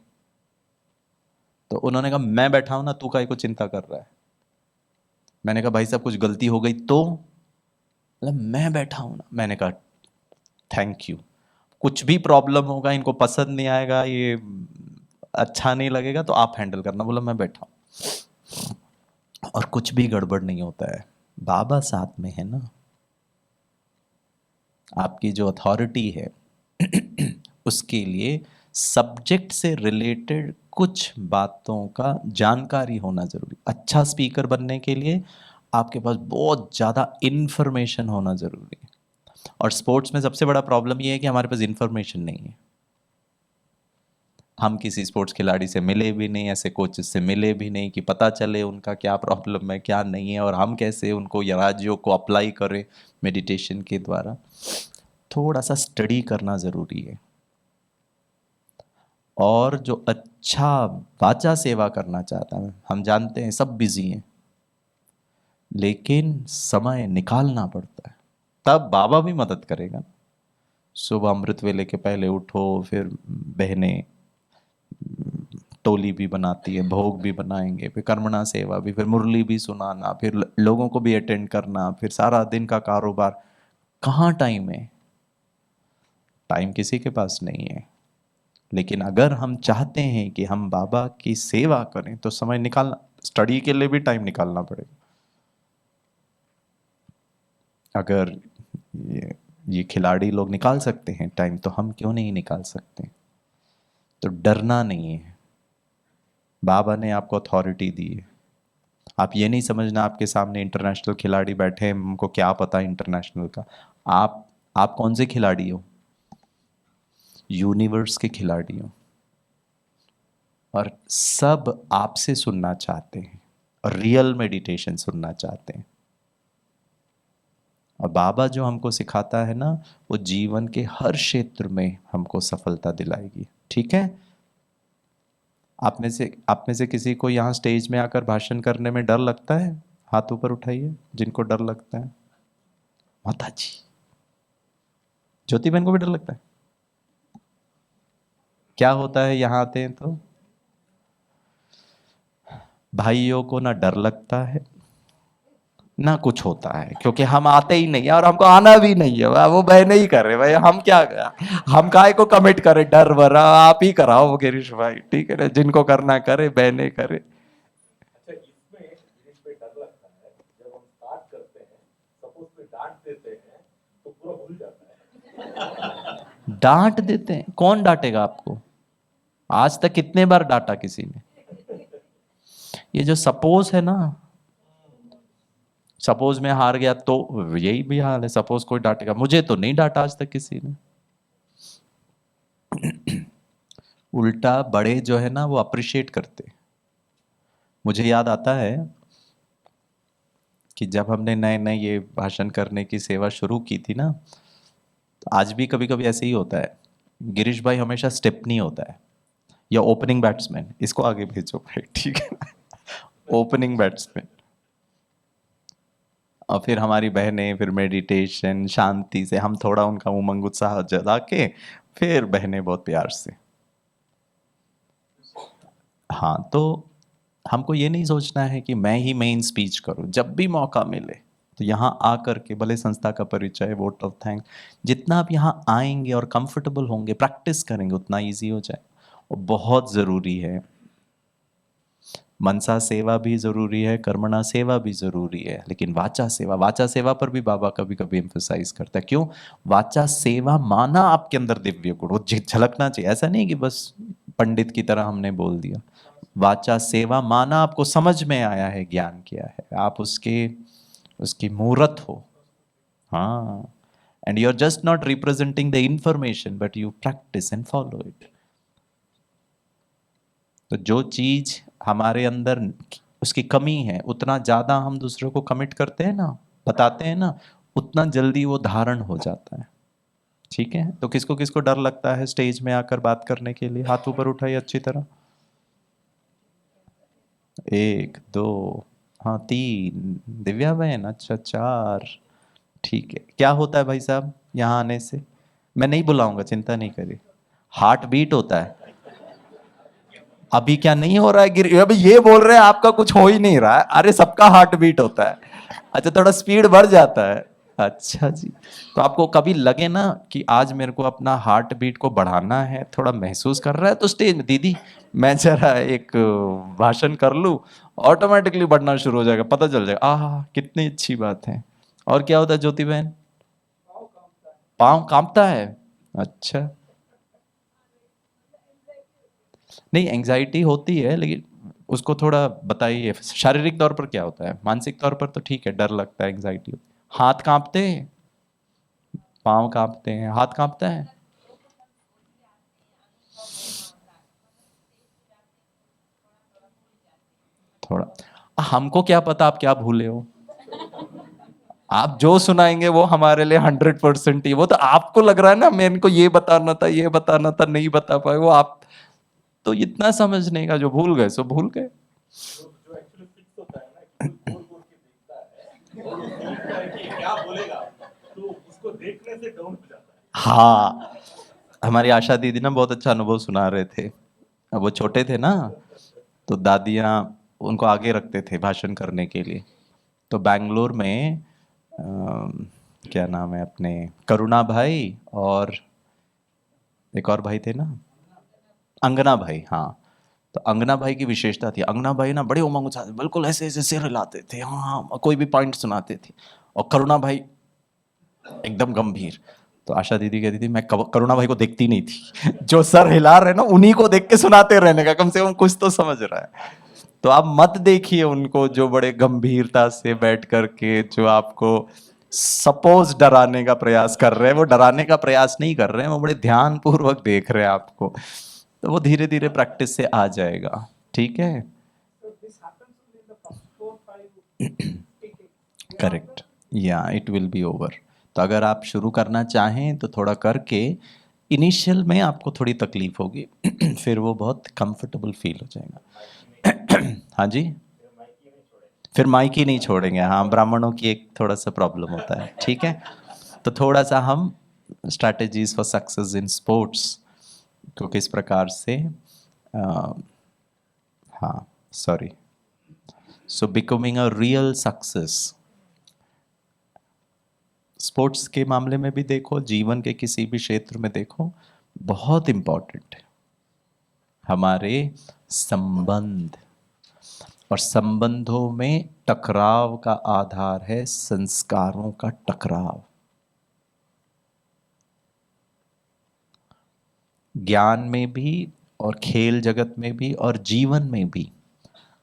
तो उन्होंने कहा मैं बैठा हूं ना, तू काहे को चिंता कर रहा है? मैंने कहा भाई साहब कुछ गलती हो गई तो? मतलब मैं बैठा हूं ना। मैंने कहा थैंक यू। कुछ भी प्रॉब्लम होगा, इनको पसंद नहीं आएगा, ये अच्छा नहीं लगेगा तो आप हैंडल करना। बोला मैं बैठा हूं, और कुछ भी गड़बड़ नहीं होता है, बाबा साथ में है ना। आपकी जो अथॉरिटी है उसके लिए सब्जेक्ट से रिलेटेड कुछ बातों का जानकारी होना जरूरी। अच्छा स्पीकर बनने के लिए आपके पास बहुत ज़्यादा इंफॉर्मेशन होना जरूरी है। और स्पोर्ट्स में सबसे बड़ा प्रॉब्लम ये है कि हमारे पास इंफॉर्मेशन नहीं है। हम किसी स्पोर्ट्स खिलाड़ी से मिले भी नहीं, ऐसे कोचेस से मिले भी नहीं कि पता चले उनका क्या प्रॉब्लम है क्या नहीं है, और हम कैसे उनको या राज्यों को अप्लाई करें मेडिटेशन के द्वारा। थोड़ा सा स्टडी करना ज़रूरी है। और जो अच्छा वाचा सेवा करना चाहता है, हम जानते हैं सब बिजी हैं, लेकिन समय निकालना पड़ता है, तब बाबा भी मदद करेगा। सुबह अमृत वेले के पहले उठो, फिर बहनें टोली भी बनाती है, भोग भी बनाएंगे, फिर कर्मणा सेवा भी, फिर मुरली भी सुनाना, फिर लोगों को भी अटेंड करना, फिर सारा दिन का कारोबार। कहाँ टाइम है? टाइम किसी के पास नहीं है। लेकिन अगर हम चाहते हैं कि हम बाबा की सेवा करें तो समय निकालना, स्टडी के लिए भी टाइम निकालना पड़ेगा। अगर ये खिलाड़ी लोग निकाल सकते हैं टाइम, तो हम क्यों नहीं निकाल सकते? तो डरना नहीं है। बाबा ने आपको अथॉरिटी दी है। आप ये नहीं समझना आपके सामने इंटरनेशनल खिलाड़ी बैठे हैं, हमको क्या पता इंटरनेशनल का। आप कौन से खिलाड़ी हो? यूनिवर्स के खिलाड़ी हो। और सब आपसे सुनना चाहते हैं, और रियल मेडिटेशन सुनना चाहते हैं। और बाबा जो हमको सिखाता है ना, वो जीवन के हर क्षेत्र में हमको सफलता दिलाएगी। ठीक है? आप में से किसी को यहाँ स्टेज में आकर भाषण करने में डर लगता है? हाथ ऊपर उठाइए जिनको डर लगता है। माता जी, ज्योति बहन को भी डर लगता है? क्या होता है यहाँ आते हैं तो? भाइयों को ना डर लगता है ना कुछ होता है, क्योंकि हम आते ही नहीं है और हमको आना भी नहीं है। वो बहने ही कर रहे भाई, हम क्या, हम काहे को कमिट करें? डर भरा आप ही कराओ गिरीश भाई, ठीक है ना? जिनको करना करे, बहने करे। अच्छा, इसमें गिरीश भाई डर लगता है जब हम स्टार्ट करते हैं, सपोज कोई डांट देते हैं तो पूरा भूल जाता है। डांट देते हैं? कौन डांटेगा आपको? आज तक कितने बार डांटा किसी ने? ये जो सपोज है ना, सपोज मैं हार गया तो यही भी हाल है। सपोज कोई डांटेगा, मुझे तो नहीं डांटा आज तक किसी ने। उल्टा बड़े जो है ना वो अप्रिशिएट करते। मुझे याद आता है कि जब हमने नए नए ये भाषण करने की सेवा शुरू की थी ना, तो आज भी कभी कभी ऐसे ही होता है। गिरीश भाई हमेशा स्टेपनी होता है या ओपनिंग बैट्समैन, इसको आगे भेजो भाई, ठीक है ना? Opening batsman. और फिर हमारी बहनें, फिर मेडिटेशन शांति से, हम थोड़ा उनका उमंग उत्साह जला के, फिर बहनें बहुत प्यार से। हाँ, तो हमको ये नहीं सोचना है कि मैं ही मेन स्पीच करूं। जब भी मौका मिले तो यहाँ आकर के, भले संस्था का परिचय, वोट ऑफ थैंक्स, जितना आप यहाँ आएंगे और कंफर्टेबल होंगे, प्रैक्टिस करेंगे, उतना इजी हो जाए। और बहुत ज़रूरी है, मनसा सेवा भी ज़रूरी है, कर्मणा सेवा भी ज़रूरी है, लेकिन वाचा सेवा, वाचा सेवा पर भी बाबा कभी कभी एम्फोसाइज करता है। क्यों? वाचा सेवा माना आपके अंदर दिव्य गुण, वो झलकना चाहिए। ऐसा नहीं कि बस पंडित की तरह हमने बोल दिया। वाचा सेवा माना आपको समझ में आया है, ज्ञान किया है, आप उसके उसकी मूर्त हो। हाँ, and you are just not representing the information, but you practice and follow it. तो जो चीज हमारे अंदर उसकी कमी है, उतना ज्यादा हम दूसरों को कमिट करते हैं ना, बताते हैं ना, उतना जल्दी वो धारण हो जाता है। ठीक है? तो किसको किसको डर लगता है स्टेज में आकर बात करने के लिए? हाथ ऊपर उठाइए अच्छी तरह। एक, दो, हाँ, तीन। दिव्या बहन, अच्छा, चार। ठीक है। क्या होता है भाई साहब यहाँ आने से? मैं नहीं बुलाऊंगा, चिंता नहीं करिए। हार्ट बीट होता है। अभी क्या नहीं हो रहा है गिर? अभी ये बोल रहे हैं आपका कुछ हो ही नहीं रहा है। अरे सबका हार्ट बीट होता है। अच्छा, थोड़ा स्पीड बढ़ जाता है। अच्छा जी। तो आपको कभी लगे ना कि आज मेरे को अपना हार्ट बीट को बढ़ाना है, थोड़ा महसूस कर रहा है, तो स्टेज में दीदी मैं जरा एक भाषण कर लूं, ऑटोमेटिकली बढ़ना शुरू हो जाएगा, पता चल जाएगा। आह कितनी अच्छी बात है। और क्या होता है ज्योति बहन? पाँव कांपता है। अच्छा। नहीं, एंजाइटी होती है, लेकिन उसको थोड़ा बताइए शारीरिक तौर पर क्या होता है। मानसिक तौर पर तो ठीक है, डर लगता है, एंजाइटी। हाथ कांपते हैं, पाँव कांपते हैं, हाथ कांपता है। थोड़ा हमको क्या पता आप क्या भूले हो। आप जो सुनाएंगे वो हमारे लिए 100% ही। वो तो आपको लग रहा है ना मैं इनको ये बताना था, ये बताना था, नहीं बता पाए, वो आप तो इतना समझने का, जो भूल गए सो भूल गए। जो एक्चुअली फिक्स होता है ना कि कोई बोल बोल के देखता है और उसको लगता है कि क्या बोलेगा, तो उसको देखने से डाउन हो जाता है। हाँ, हमारी आशा दीदी ना बहुत अच्छा अनुभव सुना रहे थे। अब वो छोटे थे ना, तो दादियाँ उनको आगे रखते थे भाषण करने के लिए। तो बैंगलोर में क्या नाम है अपने, करुणा भाई और एक और भाई थे ना, अंगना भाई, हाँ। तो अंगना भाई की विशेषता थी, अंगना भाई ना बड़े उमंग उत्साह से बिल्कुल ऐसे ऐसे सिर हिलाते थे, हाँ हाँ, कोई भी पॉइंट सुनाते थे। और करुणा भाई एकदम गंभीर। तो आशा दीदी कहती थी मैं करुणा भाई को देखती नहीं थी जो सर हिला रहे ना उन्हीं को देख के सुनाते रहने का, कम से कम कुछ तो समझ रहा है। तो आप मत देखिए उनको जो बड़े गंभीरता से बैठ करके जो आपको सपोज डराने का प्रयास कर रहे हैं, वो डराने का प्रयास नहीं कर रहे हैं, वो बड़े ध्यान पूर्वक देख रहे हैं आपको। तो वो धीरे धीरे प्रैक्टिस से आ जाएगा। ठीक है। So this happens only in the first 4-5 takes. Correct. या इट विल बी ओवर। तो अगर आप शुरू करना चाहें तो थोड़ा करके, इनिशियल में आपको थोड़ी तकलीफ होगी फिर वो बहुत कंफर्टेबल फील हो जाएगा। हाँ जी। फिर माइक ही नहीं छोड़ेंगे, हाँ, ब्राह्मणों की एक थोड़ा सा प्रॉब्लम होता है। ठीक है। तो थोड़ा सा हम strategies for success in sports को किस प्रकार से, हाँ, sorry, so becoming a real success, sports के मामले में भी देखो, जीवन के किसी भी क्षेत्र में देखो, बहुत इंपॉर्टेंट है हमारे संबंध। और संबंधों में टकराव का आधार है संस्कारों का टकराव। ज्ञान में भी और खेल जगत में भी और जीवन में भी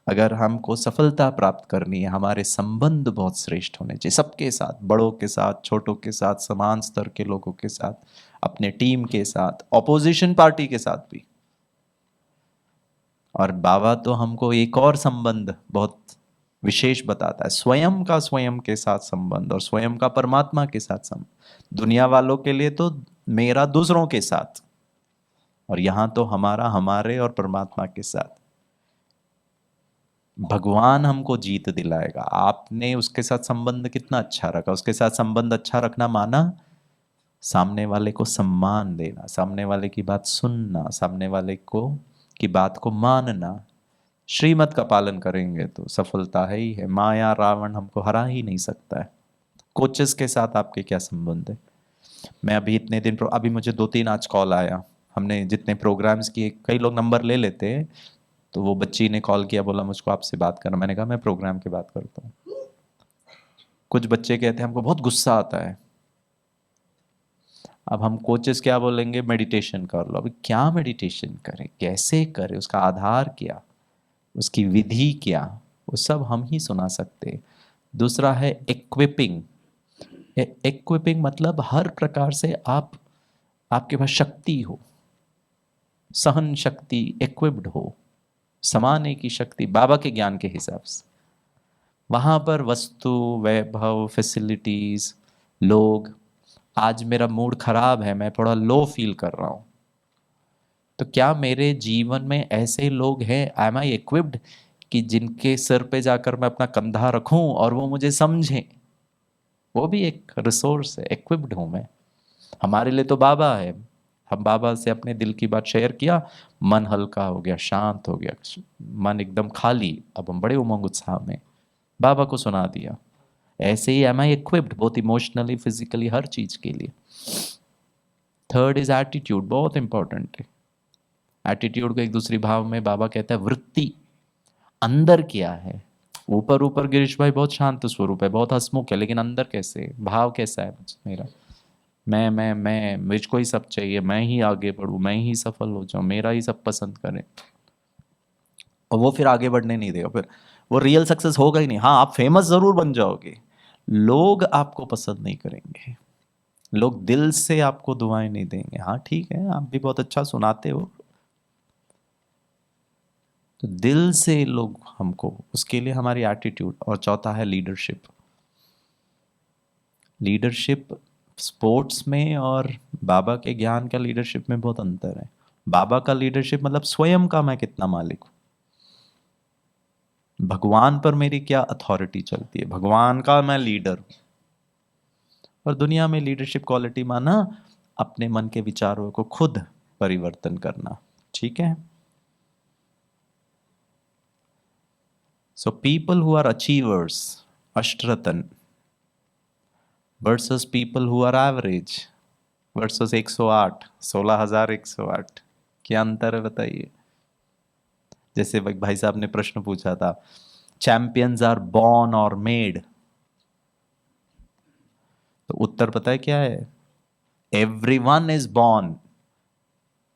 अगर हमको सफलता प्राप्त करनी है, हमारे संबंध बहुत श्रेष्ठ होने चाहिए सबके साथ, बड़ों के साथ, छोटों के साथ, समान स्तर के लोगों के साथ, अपने टीम के साथ, ऑपोजिशन पार्टी के साथ भी। और बाबा तो हमको एक और संबंध बहुत विशेष बताता है, स्वयं का स्वयं के साथ संबंध और स्वयं का परमात्मा के साथ संबंध। दुनिया वालों के लिए तो मेरा दूसरों के साथ, और यहां तो हमारा हमारे और परमात्मा के साथ। भगवान हमको जीत दिलाएगा। आपने उसके साथ संबंध कितना अच्छा रखा, उसके साथ संबंध अच्छा रखना माना सामने वाले को सम्मान देना, सामने वाले की बात सुनना, सामने वाले को की बात को मानना। श्रीमत का पालन करेंगे तो सफलता है ही है। माया रावण हमको हरा ही नहीं सकता है। कोचेस के साथ आपके क्या संबंध है? मैं अभी इतने दिन अभी मुझे 2-3 आज कॉल आया, हमने जितने प्रोग्राम्स किए, कई लोग नंबर ले लेते हैं, तो वो बच्ची ने कॉल किया, बोला मुझको आपसे बात करना। मैंने कहा मैं प्रोग्राम की बात करता हूँ। कुछ बच्चे कहते हैं हमको बहुत गुस्सा आता है। अब हम कोचेस क्या बोलेंगे, मेडिटेशन कर लो। अभी क्या मेडिटेशन करें, कैसे करें, उसका आधार क्या, उसकी विधि क्या, वो सब हम ही सुना सकते हैं। दूसरा है इक्विपिंग। इक्विपिंग मतलब हर प्रकार से आप, आपके पास शक्ति हो, सहन शक्ति, इक्विप्ड हो, समाने की शक्ति बाबा के ज्ञान के हिसाब से। वहाँ पर वस्तु, वैभव, फैसिलिटीज, लोग, आज मेरा मूड खराब है, मैं थोड़ा लो फील कर रहा हूँ, तो क्या मेरे जीवन में ऐसे लोग हैं, एम आई इक्विप्ड, कि जिनके सिर पे जाकर मैं अपना कंधा रखूं और वो मुझे समझें? वो भी एक रिसोर्स है, इक्विप्ड हूं मैं। हमारे लिए तो बाबा है। हम बाबा से अपने दिल की बात शेयर किया, मन हल्का हो गया, शांत हो गया, मन एकदम खाली। अब हम बड़े उमंग उत्साह में बाबा को सुना दिया। ऐसे ही एम आई इक्विप्ड बोथ इमोशनली फिजिकली हर चीज के लिए। थर्ड इज एटीट्यूड, बहुत इंपॉर्टेंट है। एटीट्यूड को एक दूसरी भाव में बाबा कहता है वृत्ति, अंदर क्या है। ऊपर ऊपर गिरीश भाई बहुत शांत स्वरूप है, बहुत हंसमुख है, लेकिन अंदर कैसे है? भाव कैसा है मेरा? मैं मुझको ही सब चाहिए, मैं ही आगे बढ़ूं, मैं ही सफल हो जाऊं, मेरा ही सब पसंद करें। और वो फिर आगे बढ़ने नहीं देगा, फिर वो रियल सक्सेस होगा ही नहीं। हाँ, आप फेमस जरूर बन जाओगे, लोग आपको पसंद नहीं करेंगे, लोग दिल से आपको दुआएं नहीं देंगे। हाँ ठीक है, आप भी बहुत अच्छा सुनाते हो, तो दिल से लोग हमको, उसके लिए हमारी एटीट्यूड। और चौथा है लीडरशिप। लीडरशिप स्पोर्ट्स में और बाबा के ज्ञान का लीडरशिप में बहुत अंतर है। बाबा का लीडरशिप मतलब स्वयं का मैं कितना मालिक हूं, भगवान पर मेरी क्या अथॉरिटी चलती है, भगवान का मैं लीडर हूं। और दुनिया में लीडरशिप क्वालिटी माना अपने मन के विचारों को खुद परिवर्तन करना। ठीक है। So people who are achievers, अष्टरतन, versus people who are average, versus 108, 16,108, क्या अंतर है बताइए। जैसे भाई साहब ने प्रश्न पूछा था, चैंपियंस आर बॉर्न और मेड, तो उत्तर पता है क्या है? Everyone is born,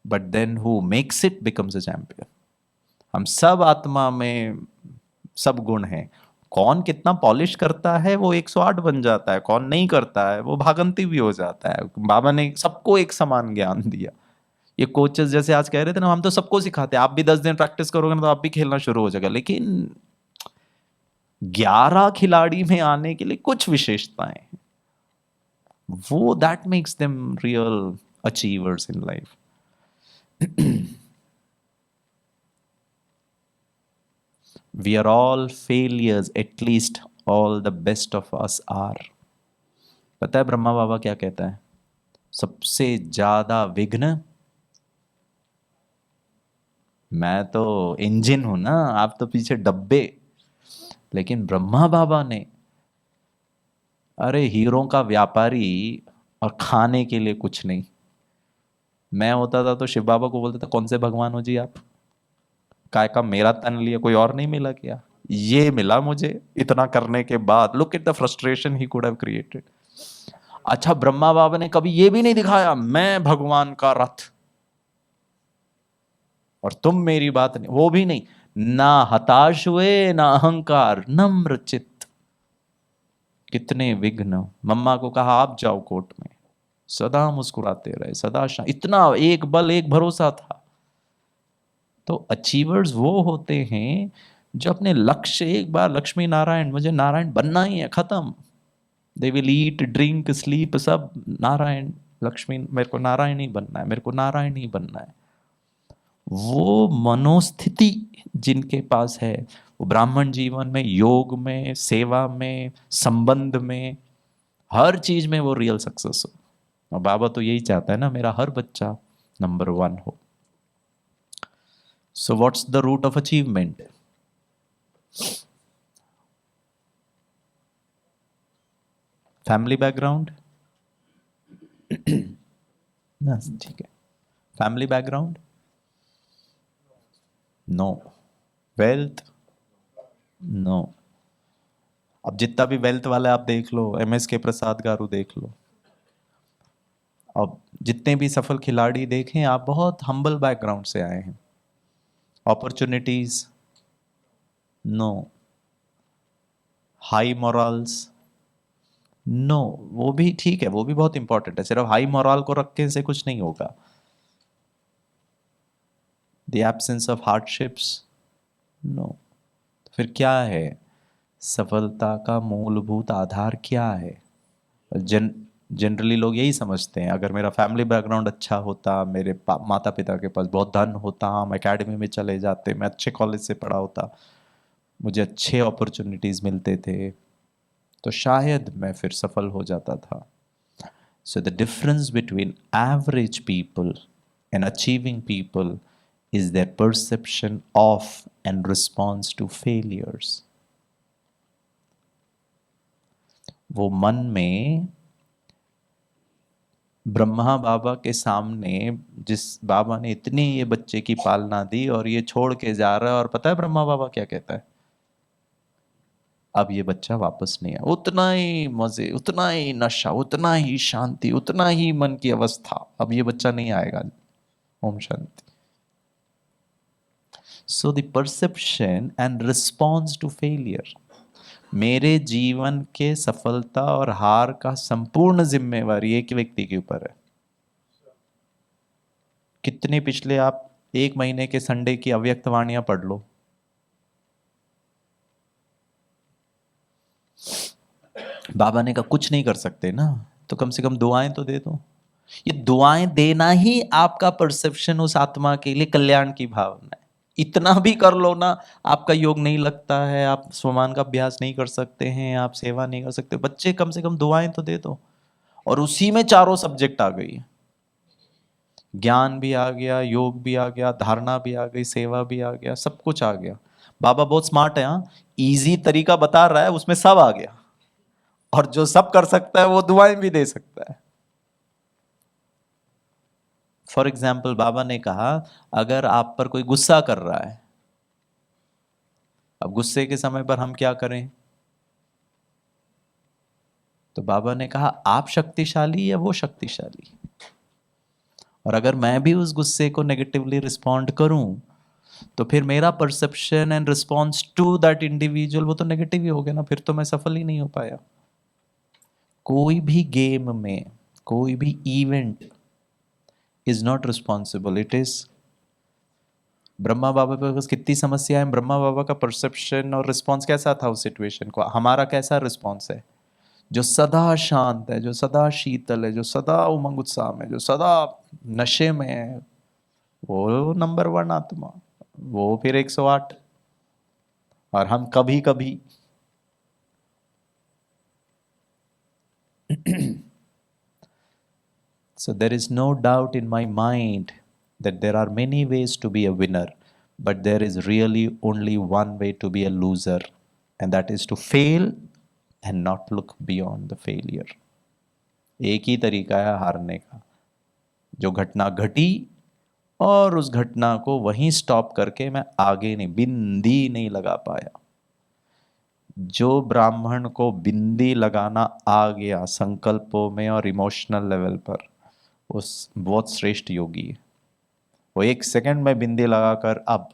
but then who makes it becomes a champion. हम सब आत्मा में सब गुण हैं, कौन कितना पॉलिश करता है वो 108 बन जाता है, कौन नहीं करता है वो भागंती भी हो जाता है। बाबा ने सबको एक समान ज्ञान दिया। ये कोचेस जैसे आज कह रहे थे ना, हम तो सबको सिखाते हैं, आप भी 10 दिन प्रैक्टिस करोगे ना तो आप भी खेलना शुरू हो जाएगा, लेकिन 11 खिलाड़ी में आने के लिए कुछ विशेषताएं हैं, वो that makes them real achievers in life. We are all failures, at least all the best of us are. पता है ब्रह्मा बाबा क्या कहता है? सबसे ज्यादा विघ्न, मैं तो इंजन हूं ना, आप तो पीछे डब्बे। लेकिन ब्रह्मा बाबा ने, अरे हीरों का व्यापारी और खाने के लिए कुछ नहीं। मैं होता था तो शिव बाबा को बोलता था, कौन से भगवान हो जी आप? काय का मेरा तन लिया, कोई और नहीं मिला क्या? ये मिला मुझे, इतना करने के बाद। Look at the frustration he could have created. अच्छा, ब्रह्मा बाबा ने कभी ये भी नहीं दिखाया मैं भगवान का रथ और तुम मेरी बात नहीं, वो भी नहीं। ना हताश हुए, ना अहंकार, नम्र चित्त। कितने विघ्न। मम्मा को कहा आप जाओ कोर्ट में, सदा मुस्कुराते रहे, सदा इतना एक बल एक भरोसा था। तो अचीवर्स वो होते हैं जो अपने लक्ष्य, एक बार लक्ष्मी नारायण, मुझे नारायण बनना ही है, खत्म। They will eat drink sleep सब नारायण, लक्ष्मी, मेरे को नारायण ही बनना है, मेरे को नारायण ही बनना है। वो मनोस्थिति जिनके पास है, वो ब्राह्मण जीवन में, योग में, सेवा में, संबंध में, हर चीज में वो रियल सक्सेस हो। और बाबा तो यही चाहता है ना, मेरा हर बच्चा नंबर 1 हो। So what's the root of achievement? Family background ना, ठीक है। Family background, no. Wealth, no. अब जितना भी वेल्थ वाला आप देख लो, MS के प्रसाद गारू देख लो, अब जितने भी सफल खिलाड़ी देखें आप, बहुत हम्बल बैकग्राउंड से आए हैं। Opportunities, no. High morals, no. वो भी ठीक है, वो भी बहुत इंपॉर्टेंट है, सिर्फ हाई मॉरल को रखने से कुछ नहीं होगा। The absence of hardships, no. फिर क्या है? सफलता का मूलभूत आधार क्या है? जनरली लोग यही समझते हैं, अगर मेरा फैमिली बैकग्राउंड अच्छा होता, मेरे माता पिता के पास बहुत धन होता, हम एकेडमी में चले जाते, मैं अच्छे कॉलेज से पढ़ा होता, मुझे अच्छे अपॉर्चुनिटीज मिलते थे, तो शायद मैं फिर सफल हो जाता था। So the difference between average people and achieving people is their perception of and response to failures. वो मन में ब्रह्मा बाबा के सामने, जिस बाबा ने इतनी ये बच्चे की पालना दी और ये छोड़ के जा रहा है, और पता है ब्रह्मा बाबा क्या कहता है? अब ये बच्चा वापस नहीं आया। उतना ही मजे, उतना ही नशा, उतना ही शांति, उतना ही मन की अवस्था, अब ये बच्चा नहीं आएगा। ओम शांति। So the perception and response to failure, मेरे जीवन के सफलता और हार का संपूर्ण जिम्मेवारी एक व्यक्ति के ऊपर है। कितने पिछले आप 1 महीने के संडे की अव्यक्त वाणियां पढ़ लो, बाबा ने कहा कुछ नहीं कर सकते ना, तो कम से कम दुआएं तो दे दो। ये दुआएं देना ही आपका परसेप्शन उस आत्मा के लिए कल्याण की भावना है। इतना भी कर लो ना, आपका योग नहीं लगता है, आप स्वमान का अभ्यास नहीं कर सकते हैं, आप सेवा नहीं कर सकते, बच्चे कम से कम दुआएं तो दे दो। और उसी में चारों सब्जेक्ट आ गई, ज्ञान भी आ गया, योग भी आ गया, धारणा भी आ गई, सेवा भी आ गया, सब कुछ आ गया। बाबा बहुत स्मार्ट है, हाँ, इजी तरीका बता रहा है, उसमें सब आ गया। और जो सब कर सकता है वो दुआएं भी दे सकता है। फॉर एग्जाम्पल बाबा ने कहा, अगर आप पर कोई गुस्सा कर रहा है, अब गुस्से के समय पर हम क्या करें? तो बाबा ने कहा आप शक्तिशाली या वो शक्तिशाली? और अगर मैं भी उस गुस्से को नेगेटिवली रिस्पॉन्ड करूं, तो फिर मेरा perception and response to that individual वो तो नेगेटिव ही हो गया ना, फिर तो मैं सफल ही नहीं हो पाया। कोई भी गेम में, कोई भी event is not responsible, it is Brahma Baba पे बस कितनी समस्या है, ब्रह्मा बाबा का परसेप्शन और रिस्पॉन्स कैसा था उस सिचुएशन को, हमारा कैसा रिस्पॉन्स है? जो सदा शांत है, जो सदा शीतल है, जो सदा उमंग उत्साह में, जो सदा नशे में है, वो नंबर 1 आत्मा, वो फिर 108। और हम कभी कभी so there is no doubt in my mind that there are many ways to be a winner, but there is really only one way to be a loser, and that is to fail and not look beyond the failure. एक ही तरीका है हारने का, जो घटना घटी और उस घटना को वहीं स्टॉप करके मैं आगे नहीं, बिंदी नहीं लगा पाया। जो ब्राह्मण को बिंदी लगाना आ गया संकल्पों में और इमोशनल लेवल पर, उस बहुत श्रेष्ठ योगी है। वो 1 सेकंड में बिंदी लगाकर, अब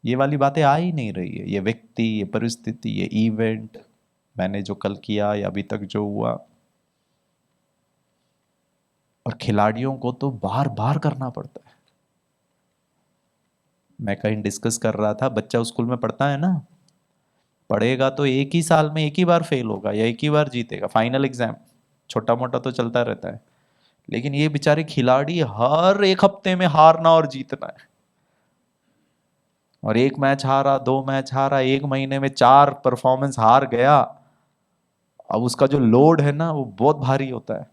ये वाली बातें आ ही नहीं रही है, ये व्यक्ति, ये परिस्थिति, ये इवेंट, मैंने जो कल किया या अभी तक जो हुआ। और खिलाड़ियों को तो बार बार करना पड़ता है। मैं कहीं डिस्कस कर रहा था, बच्चा स्कूल में पढ़ता है ना, पढ़ेगा तो एक ही साल में एक ही बार फेल होगा या एक ही बार जीतेगा, फाइनल एग्जाम छोटा मोटा तो चलता रहता है। लेकिन ये बेचारे खिलाड़ी हर 1 हफ्ते में हारना और जीतना है, और 1 मैच हारा, 2 मैच हारा, 1 महीने में 4 परफॉर्मेंस हार गया। अब उसका जो लोड है ना वो बहुत भारी होता है,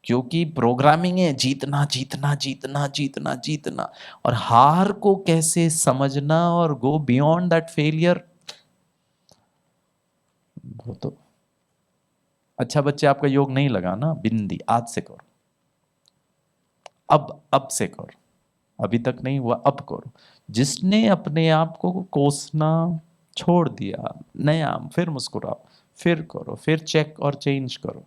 क्योंकि प्रोग्रामिंग है जीतना जीतना जीतना जीतना जीतना, और हार को कैसे समझना और गो बियॉन्ड दैट फेलियर, वो तो। अच्छा बच्चे, आपका योग नहीं लगा ना, बिंदी आज से करो, अब से करो, अभी तक नहीं हुआ अब करो। जिसने अपने आप को कोसना छोड़ दिया, नया फिर मुस्कुराओ, फिर करो, फिर चेक और चेंज करो।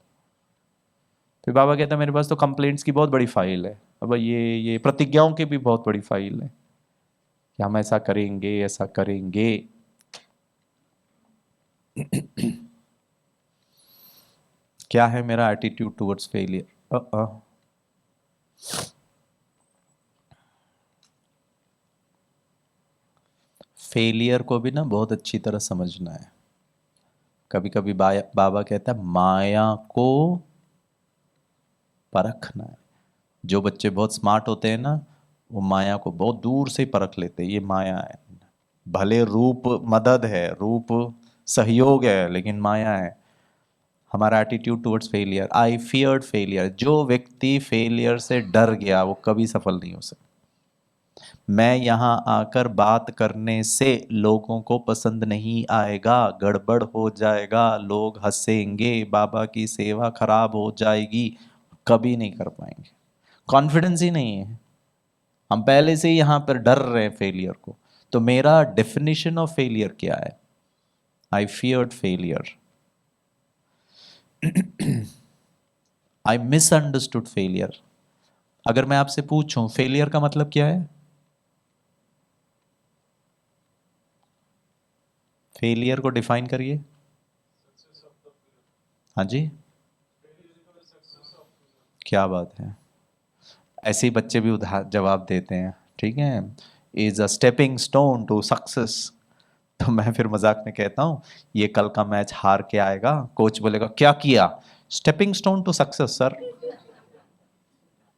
फिर बाबा कहता है मेरे पास तो कंप्लेंट्स की बहुत बड़ी फाइल है, अब ये प्रतिज्ञाओं की भी बहुत बड़ी फाइल है कि हम ऐसा करेंगे, ऐसा करेंगे। क्या है मेरा एटीट्यूड टुवर्ड्स फेलियर? फेलियर को भी ना बहुत अच्छी तरह समझना है। कभी कभी बाबा कहता है माया को परखना है। जो बच्चे बहुत स्मार्ट होते हैं ना, वो माया को बहुत दूर से परख लेते हैं, ये माया है, भले रूप मदद है, रूप सहयोग है, लेकिन माया है। हमारा एटीट्यूड टुवर्ड्स फेलियर, आई फियर्ड फेलियर, जो व्यक्ति फेलियर से डर गया वो कभी सफल नहीं हो सकता। मैं यहाँ आकर बात करने से लोगों को पसंद नहीं आएगा, गड़बड़ हो जाएगा, लोग हंसेंगे, बाबा की सेवा खराब हो जाएगी, कभी नहीं कर पाएंगे। कॉन्फिडेंस ही नहीं है, हम पहले से ही यहाँ पर डर रहे हैं फेलियर को। तो मेरा डेफिनेशन ऑफ फेलियर क्या है? आई फियर्ड फेलियर, आई मिसअंडरस्टूड फेलियर। अगर मैं आपसे पूछूं फेलियर का मतलब क्या है, फेलियर को डिफाइन करिए। हाँ जी, क्या बात है, ऐसे ही बच्चे भी उधार जवाब देते हैं, ठीक है। Is a stepping stone to success. तो मैं फिर मजाक में कहता हूँ ये कल का मैच हार के आएगा, कोच बोलेगा क्या किया, stepping stone to success sir.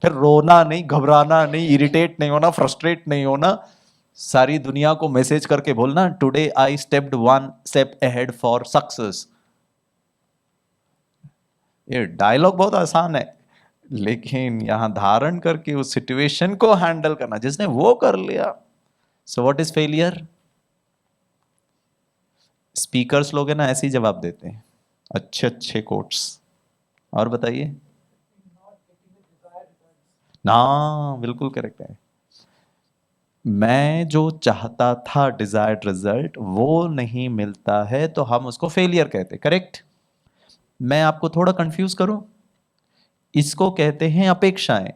फिर रोना नहीं, घबराना नहीं, इरिटेट नहीं होना, फ्रस्ट्रेट नहीं होना, सारी दुनिया को मैसेज करके बोलना today I stepped one step ahead for success. ये डायलॉग बहुत आसान है, लेकिन यहां धारण करके उस सिचुएशन को हैंडल करना, जिसने वो कर लिया। So what is failure? Speakers लोग हैं ना ऐसे ही जवाब देते हैं, अच्छे अच्छे कोट्स। और बताइए ना, बिल्कुल करेक्ट है। मैं जो चाहता था डिजायर्ड रिजल्ट वो नहीं मिलता है तो हम उसको फेलियर कहते, करेक्ट। मैं आपको थोड़ा कंफ्यूज करूं, इसको कहते हैं अपेक्षाएं,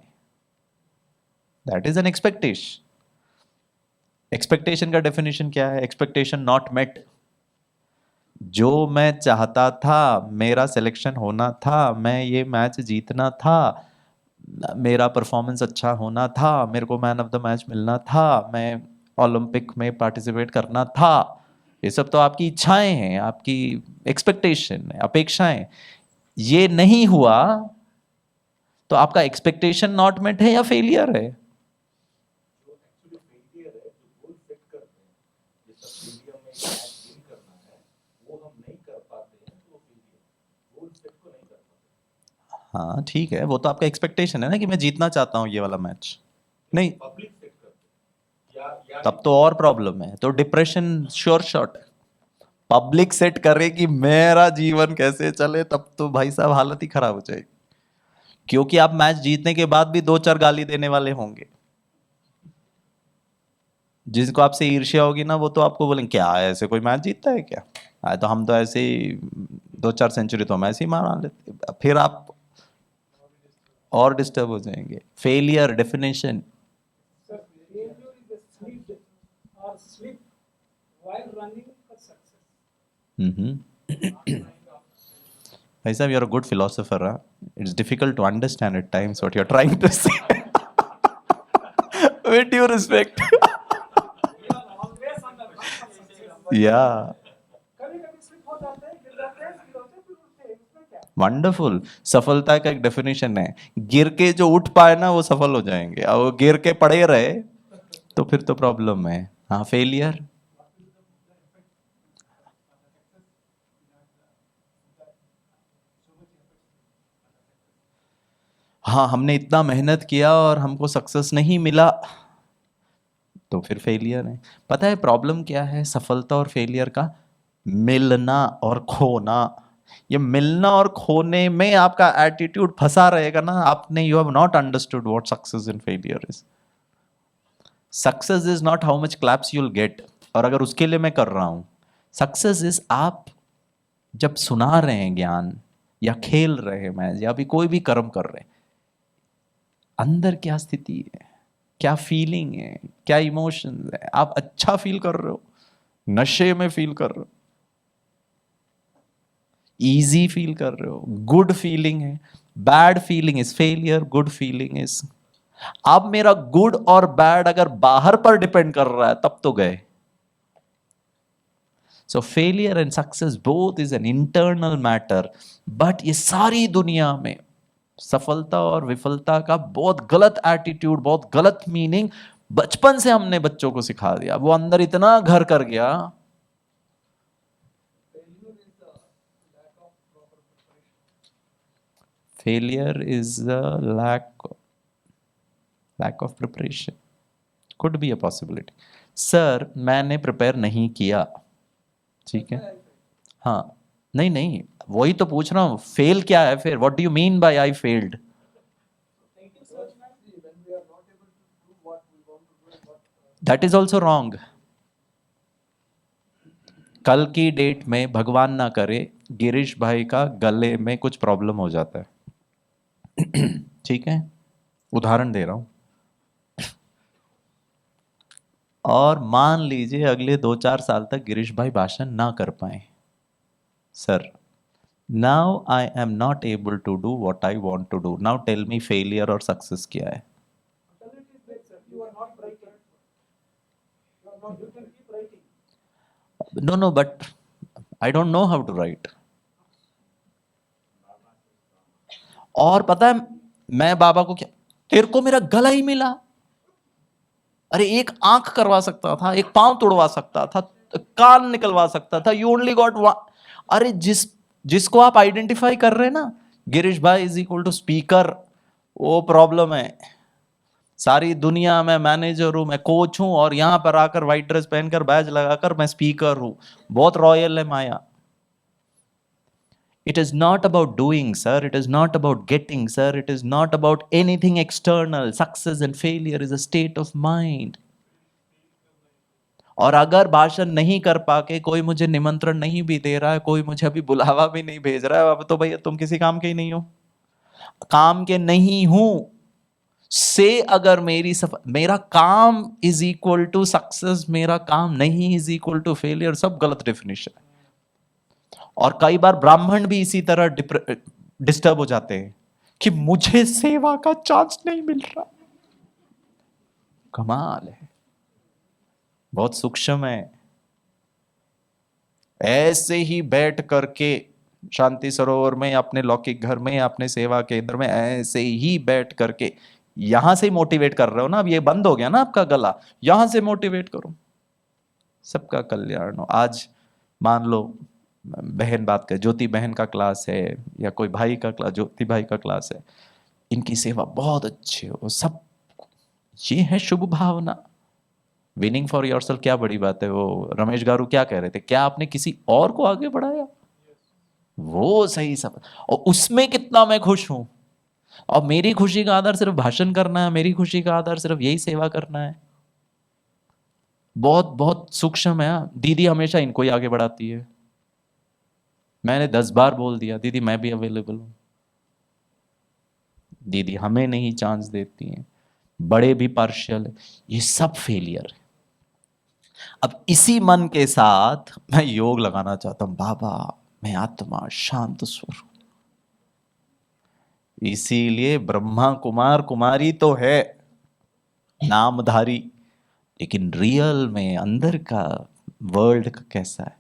that is an expectation. Expectation का डेफिनेशन क्या है? Expectation not met. जो मैं चाहता था, मेरा सिलेक्शन होना था, मैं ये मैच जीतना था, मेरा परफॉर्मेंस अच्छा होना था, मेरे को मैन ऑफ द मैच मिलना था, मैं ओलंपिक में पार्टिसिपेट करना था, ये सब तो आपकी इच्छाएं हैं, आपकी एक्सपेक्टेशन है, अपेक्षाएं। ये नहीं हुआ तो आपका एक्सपेक्टेशन नॉट मेट है या फेलियर है? जो एक्चुअली फेलियर है, जो गोल सेट करते हैं, जैसा स्टेडियम में मैच विन करना है, वो हम नहीं कर पाते हैं तो वो फेलियर, गोल सेट को नहीं कर पाते। हाँ ठीक है, वो तो आपका एक्सपेक्टेशन है ना कि मैं जीतना चाहता हूँ ये वाला मैच। नहीं, पब्लिक सेट करते हैं या तब तो और प्रॉब्लम है, तो depression sure shot. Public set करे कि मेरा जीवन कैसे चले, तब तो भाई साहब हालत ही खराब हो जाएगी, क्योंकि आप मैच जीतने के बाद भी दो चार गाली देने वाले होंगे। जिसको आपसे ईर्ष्या होगी ना, वो तो आपको बोलेंगे क्या है, ऐसे कोई मैच जीतता है क्या, तो हम तो ऐसे ही दो चार सेंचुरी तो हम ऐसे ही मारा लेते, फिर आप और डिस्टर्ब हो जाएंगे। Failure definition, Sir, failure is a slip or slip while running for success. भाई साहब, you're a good philosopher, huh? It's difficult to understand at times what you're trying to say. With due respect. We are always on the run for success. Yeah. कभी-कभी slip हो जाते हैं, गिर जाते हैं, फिर होते हैं, फिर उठते हैं, इसमें क्या? वंडरफुल। सफलता का एक डेफिनेशन है, गिर के जो उठ पाए ना वो सफल हो जाएंगे, और वो गिर के पड़े रहे तो फिर तो प्रॉब्लम है। हाँ, फेलियर। हाँ, हमने इतना मेहनत किया और हमको सक्सेस नहीं मिला, तो फिर फेलियर है। पता है प्रॉब्लम क्या है सफलता और फेलियर का? मिलना और खोना। ये मिलना और खोने में आपका एटीट्यूड फंसा रहेगा ना, आपने you have not understood what success and failure is. Success is not how much claps you'll get, और अगर उसके लिए मैं कर रहा हूं, सक्सेस इज आप जब सुना रहे हैं ज्ञान, या खेल रहे हैं मैच, या भी कोई भी कर्म कर रहे हैं, अंदर क्या स्थिति है, क्या फीलिंग है, क्या इमोशंस है, आप अच्छा फील कर रहे हो, नशे में फील कर रहे हो, इजी फील कर रहे हो, गुड फीलिंग है, bad feeling is failure, good feeling is. अब मेरा गुड और बैड अगर बाहर पर डिपेंड कर रहा है तब तो गए। सो failure and success both is an internal matter. But ये सारी दुनिया में सफलता और विफलता का बहुत गलत एटीट्यूड, बहुत गलत मीनिंग बचपन से हमने बच्चों को सिखा दिया, वो अंदर इतना घर कर गया। Failure is the lack of proper preparation. Failure is lack of preparation. Could be a possibility. Sir मैंने प्रिपेयर नहीं किया, ठीक है, हाँ, नहीं नहीं, वही तो पूछ रहा हूँ, फेल क्या है फिर, what do you mean by I failed? That is also wrong. कल की डेट में भगवान ना करे गिरीश भाई का गले में कुछ प्रॉब्लम हो जाता है ठीक है, उदाहरण दे रहा हूं, और मान लीजिए अगले 2-4 साल तक गिरीश भाई भाषण ना कर पाए, sir now I am not able to do what I want to do, now tell me failure और सक्सेस क्या है? Alternate is that, sir, you are not writing. You are not, you can keep writing. No no, but I don't know how to write. और पता है मैं बाबा को क्या, तेरे को मेरा गला ही मिला, अरे एक आंख करवा सकता था, एक पांव तोड़वा सकता था, कान निकलवा सकता था, यू ओनली गॉट वन। अरे जिसको आप आइडेंटिफाई कर रहे हैं ना, गिरीश भाई इज इक्वल टू स्पीकर, वो प्रॉब्लम है। सारी दुनिया में मैनेजर हूं, मैं कोच हूं, और यहां पर आकर व्हाइट ड्रेस पहनकर बैज लगाकर मैं स्पीकर हूं, बहुत रॉयल है माया। It is not about doing, sir. It is not about getting, sir. It is not about anything external. Success and failure is a state of mind. और अगर भाषण नहीं कर पाके कोई मुझे निमंत्रण नहीं भी दे रहा है, कोई मुझे अभी बुलावा भी नहीं भेज रहा है, अब तो भैया तुम किसी काम के ही नहीं हो, काम के नहीं हूं से अगर मेरा काम इज इक्वल टू सक्सेस, मेरा काम नहीं इज इक्वल टू फेलियर, सब गलत डेफिनेशन है। और कई बार ब्राह्मण भी इसी तरह डिस्टर्ब हो जाते हैं कि मुझे सेवा का चांस नहीं मिल रहा। कमाल है, बहुत सूक्ष्म है। ऐसे ही बैठ करके शांति सरोवर में, अपने लौकिक घर में, अपने सेवा केंद्र में ऐसे ही बैठ करके यहां से मोटिवेट कर रहे हो ना, अब ये बंद हो गया ना आपका गला, यहां से मोटिवेट करो, सबका कल्याण हो। आज मान लो बहन बात करे, ज्योति बहन का क्लास है या कोई भाई का क्लास, ज्योति भाई का क्लास है, इनकी सेवा बहुत अच्छी हो, सब ये है शुभ भावना। विनिंग फॉर योरसेल्फ क्या बड़ी बात है, वो रमेश गारू क्या कह रहे थे, क्या आपने किसी और को आगे बढ़ाया, वो सही सब, और उसमें कितना मैं खुश हूं, और मेरी खुशी का आधार सिर्फ भाषण करना है, मेरी खुशी का आधार सिर्फ यही सेवा करना है। बहुत बहुत सूक्ष्म है। दीदी हमेशा इनको ही आगे बढ़ाती है, मैंने 10 बार बोल दिया दीदी मैं भी अवेलेबल हूं, दीदी हमें नहीं चांस देती हैं, बड़े भी पार्शियल है, ये सब फेलियर है। अब इसी मन के साथ मैं योग लगाना चाहता हूं, बाबा मैं आत्मा शांत स्वरूप, इसीलिए ब्रह्मा कुमार कुमारी तो है नामधारी, लेकिन रियल में अंदर का वर्ल्ड का कैसा है,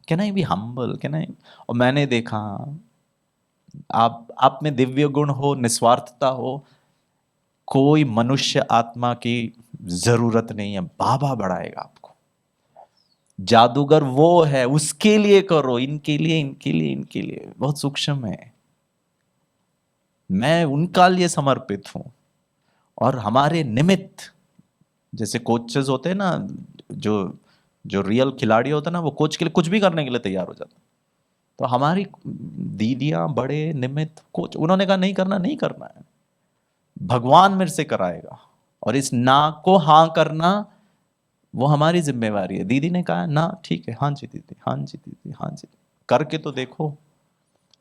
can I be humble, can I. और मैंने देखा आप में दिव्य गुण हो, निस्वार्थता हो, कोई मनुष्य आत्मा की जरूरत नहीं है, बाबा बढ़ाएगा आपको। जादूगर वो है, उसके लिए करो, इनके लिए इनके लिए इनके लिए, बहुत सूक्ष्म है। मैं उनका लिए समर्पित हूं, और हमारे निमित्त, जैसे कोचेस होते हैं ना, जो जो रियल खिलाड़ी होता है ना, वो कोच के लिए कुछ भी करने के लिए तैयार हो जाता है। तो हमारी दीदियां बड़े निमित्त कोच, उन्होंने कहा नहीं करना, नहीं करना है, भगवान मेरे से कराएगा, और इस ना को हाँ करना वो हमारी जिम्मेवारी है। दीदी ने कहा ना, ठीक है, हाँ जी दीदी, हाँ जी दीदी, हाँ जी, करके तो देखो,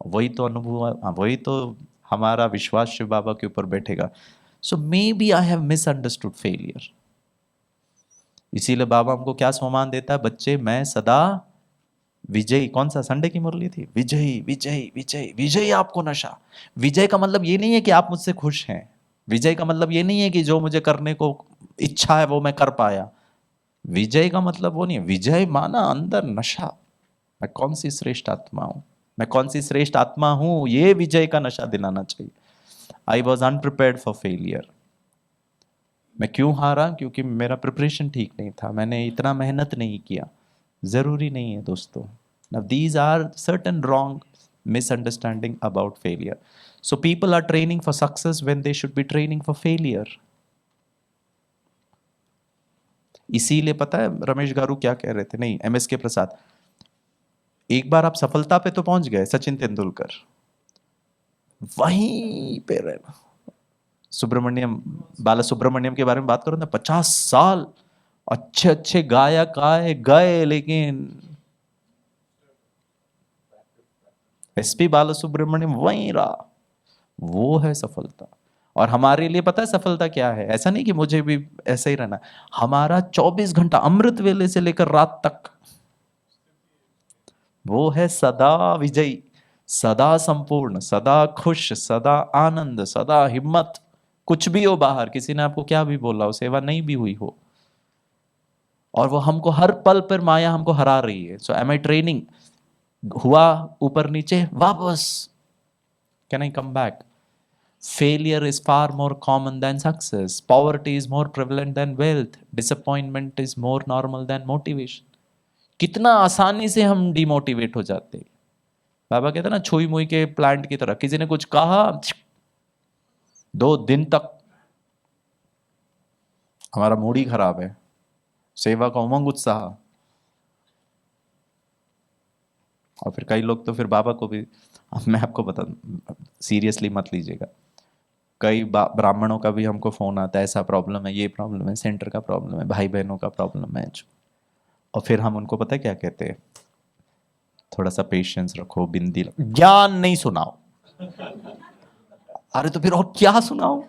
वही तो अनुभव, वही तो हमारा विश्वास शिव बाबा के ऊपर बैठेगा। So may be I have misunderstood failure. इसीलिए बाबा हमको क्या सम्मान देता है, बच्चे मैं सदा विजयी, कौन सा संडे की मुरली थी, विजयी विजयी विजयी विजयी, आपको नशा। विजय का मतलब ये नहीं है कि आप मुझसे खुश हैं, विजय का मतलब ये नहीं है कि जो मुझे करने को इच्छा है वो मैं कर पाया, विजय का मतलब वो नहीं है, विजय माना अंदर नशा, मैं कौन सी श्रेष्ठ आत्मा हूं, मैं कौन सी श्रेष्ठ आत्मा हूं, ये विजय का नशा दिलाना चाहिए। I was अनप्रिपेयर्ड for failure. मैं क्यों हारा, क्योंकि मेरा प्रिपरेशन ठीक नहीं था, मैंने इतना मेहनत नहीं किया। जरूरी नहीं है दोस्तों। Now these are certain wrong misunderstanding about failure. So people are training for success when they should be training for failure. इसीलिए पता है रमेश गारू क्या कह रहे थे, नहीं एमएस के प्रसाद, एक बार आप सफलता पे तो पहुंच गए, सचिन तेंदुलकर, वहीं पे रहना। सुब्रमण्यम, बाला सुब्रमण्यम के बारे में बात करो ना, 50 साल अच्छे अच्छे गायक आए गए, लेकिन एसपी बाला सुब्रमण्यम वहीं रहा। वो है सफलता। और हमारे लिए पता है सफलता क्या है? ऐसा नहीं कि मुझे भी ऐसा ही रहना, हमारा 24 घंटा अमृत वेले से लेकर रात तक वो है सदा विजयी, सदा संपूर्ण, सदा खुश, सदा आनंद, सदा हिम्मत। कुछ भी हो बाहर, किसी ने आपको क्या भी बोला हो, सेवा नहीं भी हुई हो, और वो हमको हर पल पर माया हमको हरा रही है। सो एम आई ट्रेनिंग, हुआ ऊपर नीचे वापस, can I come back? Failure is far more common than success. Poverty is more prevalent than wealth. Disappointment is more normal than motivation. कितना आसानी से हम डिमोटिवेट हो जाते हैं। बाबा कहते हैं ना, छुई मुई के प्लांट की तरह, किसी ने कुछ कहा 2 दिन तक हमारा मूड ही खराब है, सेवा का उमंग उत्साह। और फिर कई लोग तो फिर बाबा को भी, अब मैं आपको बता, सीरियसली मत लीजिएगा, कई ब्राह्मणों का भी हमको फोन आता है, ऐसा प्रॉब्लम है, ये प्रॉब्लम है, सेंटर का प्रॉब्लम है, भाई बहनों का प्रॉब्लम है। और फिर हम उनको पता है क्या कहते हैं? थोड़ा सा पेशेंस रखो, बिंदी ज्ञान नहीं सुनाओ। अरे तो फिर और क्या सुनाओ?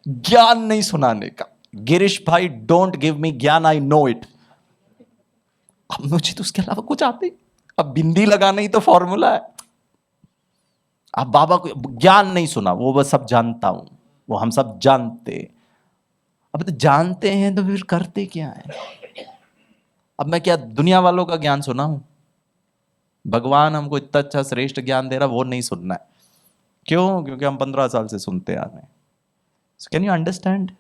ज्ञान नहीं सुनाने का। गिरीश भाई, डोंट गिव मी ज्ञान, आई नो इट। अब मुझे तो उसके अलावा कुछ आते, अब बिंदी लगाना ही तो फॉर्मूला है। अब बाबा को ज्ञान नहीं सुना, वो बस सब जानता हूं, वो हम सब जानते। अब तो जानते हैं तो फिर करते क्या है? अब मैं क्या दुनिया वालों का ज्ञान सुना हूं? भगवान हमको इतना अच्छा श्रेष्ठ ज्ञान दे रहा, वो नहीं सुनना है। क्यों? क्योंकि हम 15 साल से सुनते आ रहे हैं। Can you understand?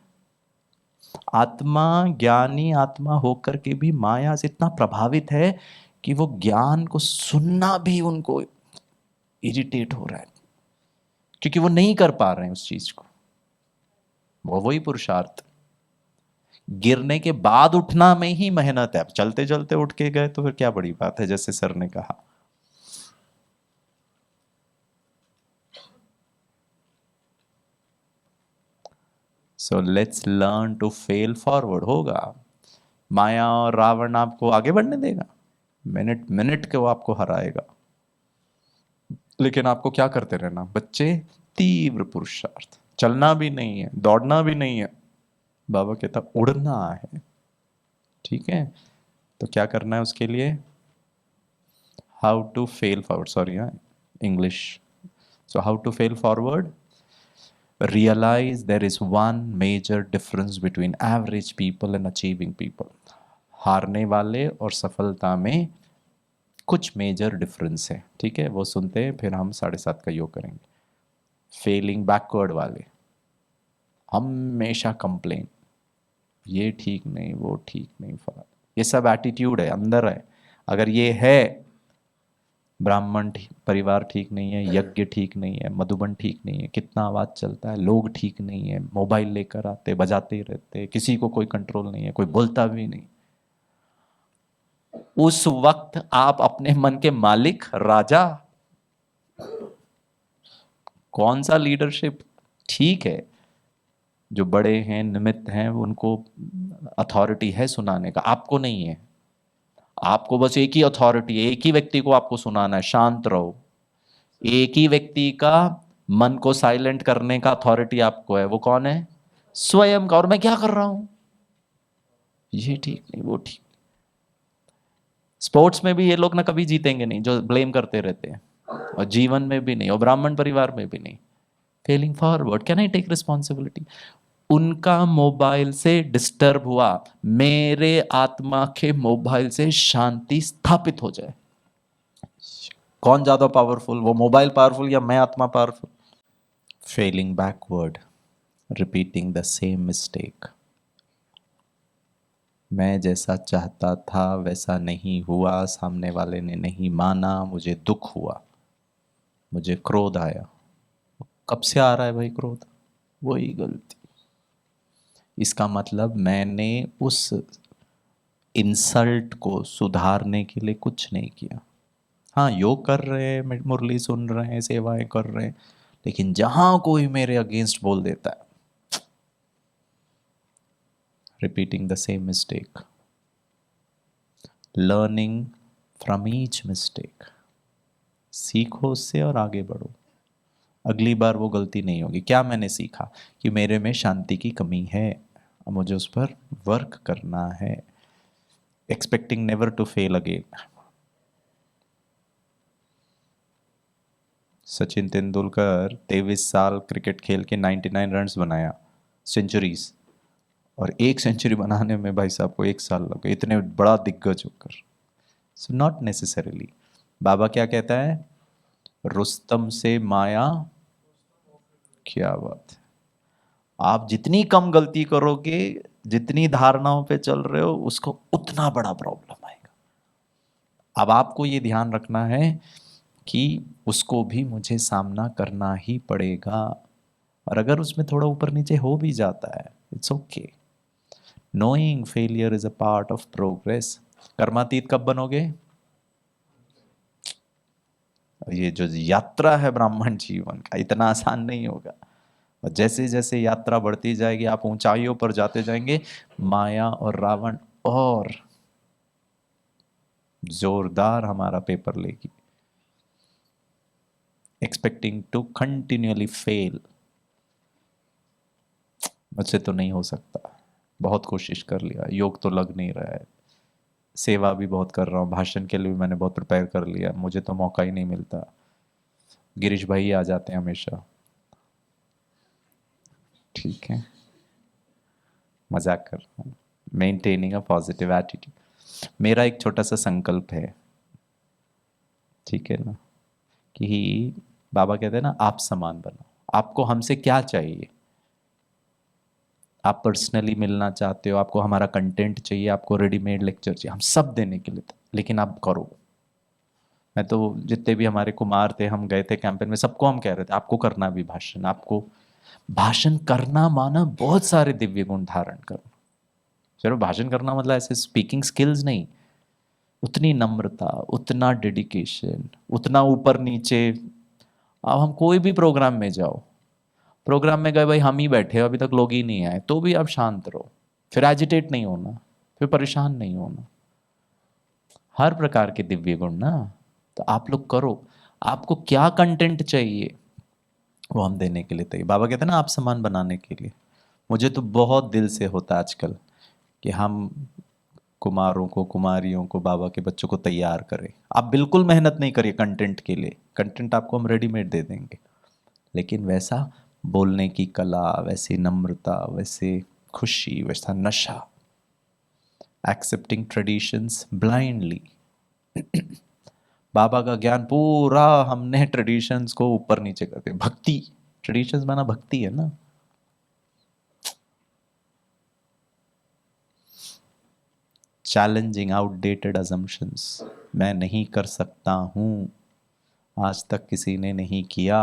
आत्मा, ज्ञानी आत्मा होकर के भी माया से इतना प्रभावित है कि वो ज्ञान को सुनना भी उनको इरिटेट हो रहा है, क्योंकि वो नहीं कर पा रहे हैं उस चीज को। वो वही पुरुषार्थ, गिरने के बाद उठना में ही मेहनत है। अब चलते चलते उठ के गए तो फिर क्या बड़ी बात है, जैसे सर ने कहा। So let's learn to fail forward. होगा, माया और रावण आपको आगे बढ़ने देगा? मिनट मिनट के वो आपको हराएगा, लेकिन आपको क्या करते रहना बच्चे? तीव्र पुरुषार्थ, चलना भी नहीं है, दौड़ना भी नहीं है, बाबा कहता उड़ना है। ठीक है, तो क्या करना है उसके लिए? How to fail forward, sorry English. So how to fail forward? Realize there is one major difference between average people and achieving people. हारने वाले और सफलता में कुछ मेजर डिफरेंस है। ठीक है, वो सुनते हैं, फिर हम 7:30 का योग करेंगे। फेलिंग बैकवर्ड वाले हमेशा कंप्लेन, ये ठीक नहीं, वो ठीक नहीं, ये सब एटीट्यूड है, अंदर है। अगर ये है, ब्राह्मण परिवार ठीक नहीं है, यज्ञ ठीक नहीं है, मधुबन ठीक नहीं है, कितना आवाज चलता है, लोग ठीक नहीं है, मोबाइल लेकर आते बजाते ही रहते, किसी को कोई कंट्रोल नहीं है, कोई बोलता भी नहीं। उस वक्त आप अपने मन के मालिक, राजा। कौन सा लीडरशिप? ठीक है, जो बड़े हैं, निमित्त हैं, उनको अथॉरिटी है सुनाने का, आपको नहीं है। आपको बस एक ही अथॉरिटी है, एक ही व्यक्ति को आपको सुनाना है, शांत रहो। एक ही व्यक्ति का मन को साइलेंट करने का अथॉरिटी आपको है, वो कौन है? स्वयं का। और मैं क्या कर रहा हूं? ये ठीक नहीं, वो ठीक। स्पोर्ट्स में भी ये लोग ना कभी जीतेंगे नहीं जो ब्लेम करते रहते हैं, और जीवन में भी नहीं, और ब्राह्मण परिवार में भी नहीं। Failing forward, can I take responsibility? उनका मोबाइल से डिस्टर्ब हुआ, मेरे आत्मा के मोबाइल से शांति स्थापित हो जाए। कौन ज्यादा पावरफुल, वो मोबाइल पावरफुल या मैं आत्मा powerful? Failing backward, repeating the same mistake. मैं जैसा चाहता था वैसा नहीं हुआ, सामने वाले ने नहीं माना, मुझे दुख हुआ, मुझे क्रोध आया। कब से आ रहा है भाई क्रोध? वही गलती। इसका मतलब मैंने उस इंसल्ट को सुधारने के लिए कुछ नहीं किया। हाँ, योग कर रहे हैं, मुरली सुन रहे हैं, सेवाएं कर रहे हैं, लेकिन जहां कोई मेरे अगेंस्ट बोल देता है, repeating the same mistake, learning from each mistake, सीखो उससे और आगे बढ़ो। अगली बार वो गलती नहीं होगी। क्या मैंने सीखा कि मेरे में शांति की कमी है, अब मुझे उस पर वर्क करना है। Expecting never to fail again. Sachin Tendulkar 23 साल क्रिकेट खेल के 99 रन्स बनाया, सेंचुरीज, और एक सेंचुरी बनाने में भाई साहब को 1 साल लग गए, इतने बड़ा दिग्गज होकर। So not necessarily. बाबा क्या कहता है, रुस्तम से माया, क्या बात है। आप जितनी कम गलती करोगे, जितनी धारणाओं पे चल रहे हो, उसको उतना बड़ा प्रॉब्लम आएगा। अब आपको ये ध्यान रखना है कि उसको भी मुझे सामना करना ही पड़ेगा, और अगर उसमें थोड़ा ऊपर नीचे हो भी जाता है, it's okay. Knowing failure is a part of progress. कर्मातीत कब बनोगे? ये जो यात्रा है ब्राह्मण जीवन का, इतना आसान नहीं होगा। और जैसे जैसे यात्रा बढ़ती जाएगी, आप ऊंचाइयों पर जाते जाएंगे, माया और रावण और जोरदार हमारा पेपर लेगी। एक्सपेक्टिंग टू कंटिन्यूअली फेल, मुझसे तो नहीं हो सकता, बहुत कोशिश कर लिया, योग तो लग नहीं रहा है, सेवा भी बहुत कर रहा हूँ, भाषण के लिए भी मैंने बहुत प्रिपेयर कर लिया, मुझे तो मौका ही नहीं मिलता। गिरीश भाई आ जाते हैं हमेशा। ठीक है, मजाक कर रहा हूँ। मेंटेनिंग अ पॉजिटिव एटीट्यूड मेरा एक छोटा सा संकल्प है, ठीक है ना, कि बाबा कहते हैं ना, आप समान बनो। आपको हमसे क्या चाहिए? आप पर्सनली मिलना चाहते हो, आपको हमारा कंटेंट चाहिए, आपको रेडीमेड लेक्चर चाहिए, हम सब देने के लिए, लेकिन आप करो। मैं तो जितने भी हमारे कुमार थे, हम गए थे कैंपेन में, सबको हम कह रहे थे आपको करना भी भाषण, आपको भाषण करना माना बहुत सारे दिव्य गुण धारण करना। चलो, भाषण करना मतलब ऐसे स्पीकिंग स्किल्स नहीं, उतनी नम्रता, उतना डेडिकेशन, उतना ऊपर नीचे। अब हम कोई भी प्रोग्राम में जाओ, प्रोग्राम में गए, भाई हम ही बैठे अभी तक लोग ही नहीं आए, तो भी आप शांत रहो, फिर एजिटेट नहीं होना, फिर परेशान नहीं होना। हर प्रकार के दिव्य गुण ना, तो आप लोग करो। आपको क्या कंटेंट चाहिए वो हम देने के लिए तैयार। बाबा कहते हैं ना, आप समान बनाने के लिए। मुझे तो बहुत दिल से होता है आजकल कि हम कुमारों को, कुमारियों को, बाबा के बच्चों को तैयार करें। आप बिल्कुल मेहनत नहीं करिए कंटेंट के लिए, कंटेंट आपको हम रेडीमेड दे देंगे, लेकिन वैसा बोलने की कला, वैसी नम्रता, वैसे खुशी, वैसा नशा, एक्सेप्टिंग ट्रेडिशंस ब्लाइंडली। बाबा का ज्ञान पूरा हमने ट्रेडिशंस को ऊपर नीचे कर दिया। भक्ति, ट्रेडिशंस माना भक्ति है ना। चैलेंजिंग आउटडेटेड असम्पशंस, मैं नहीं कर सकता हूं, आज तक किसी ने नहीं किया,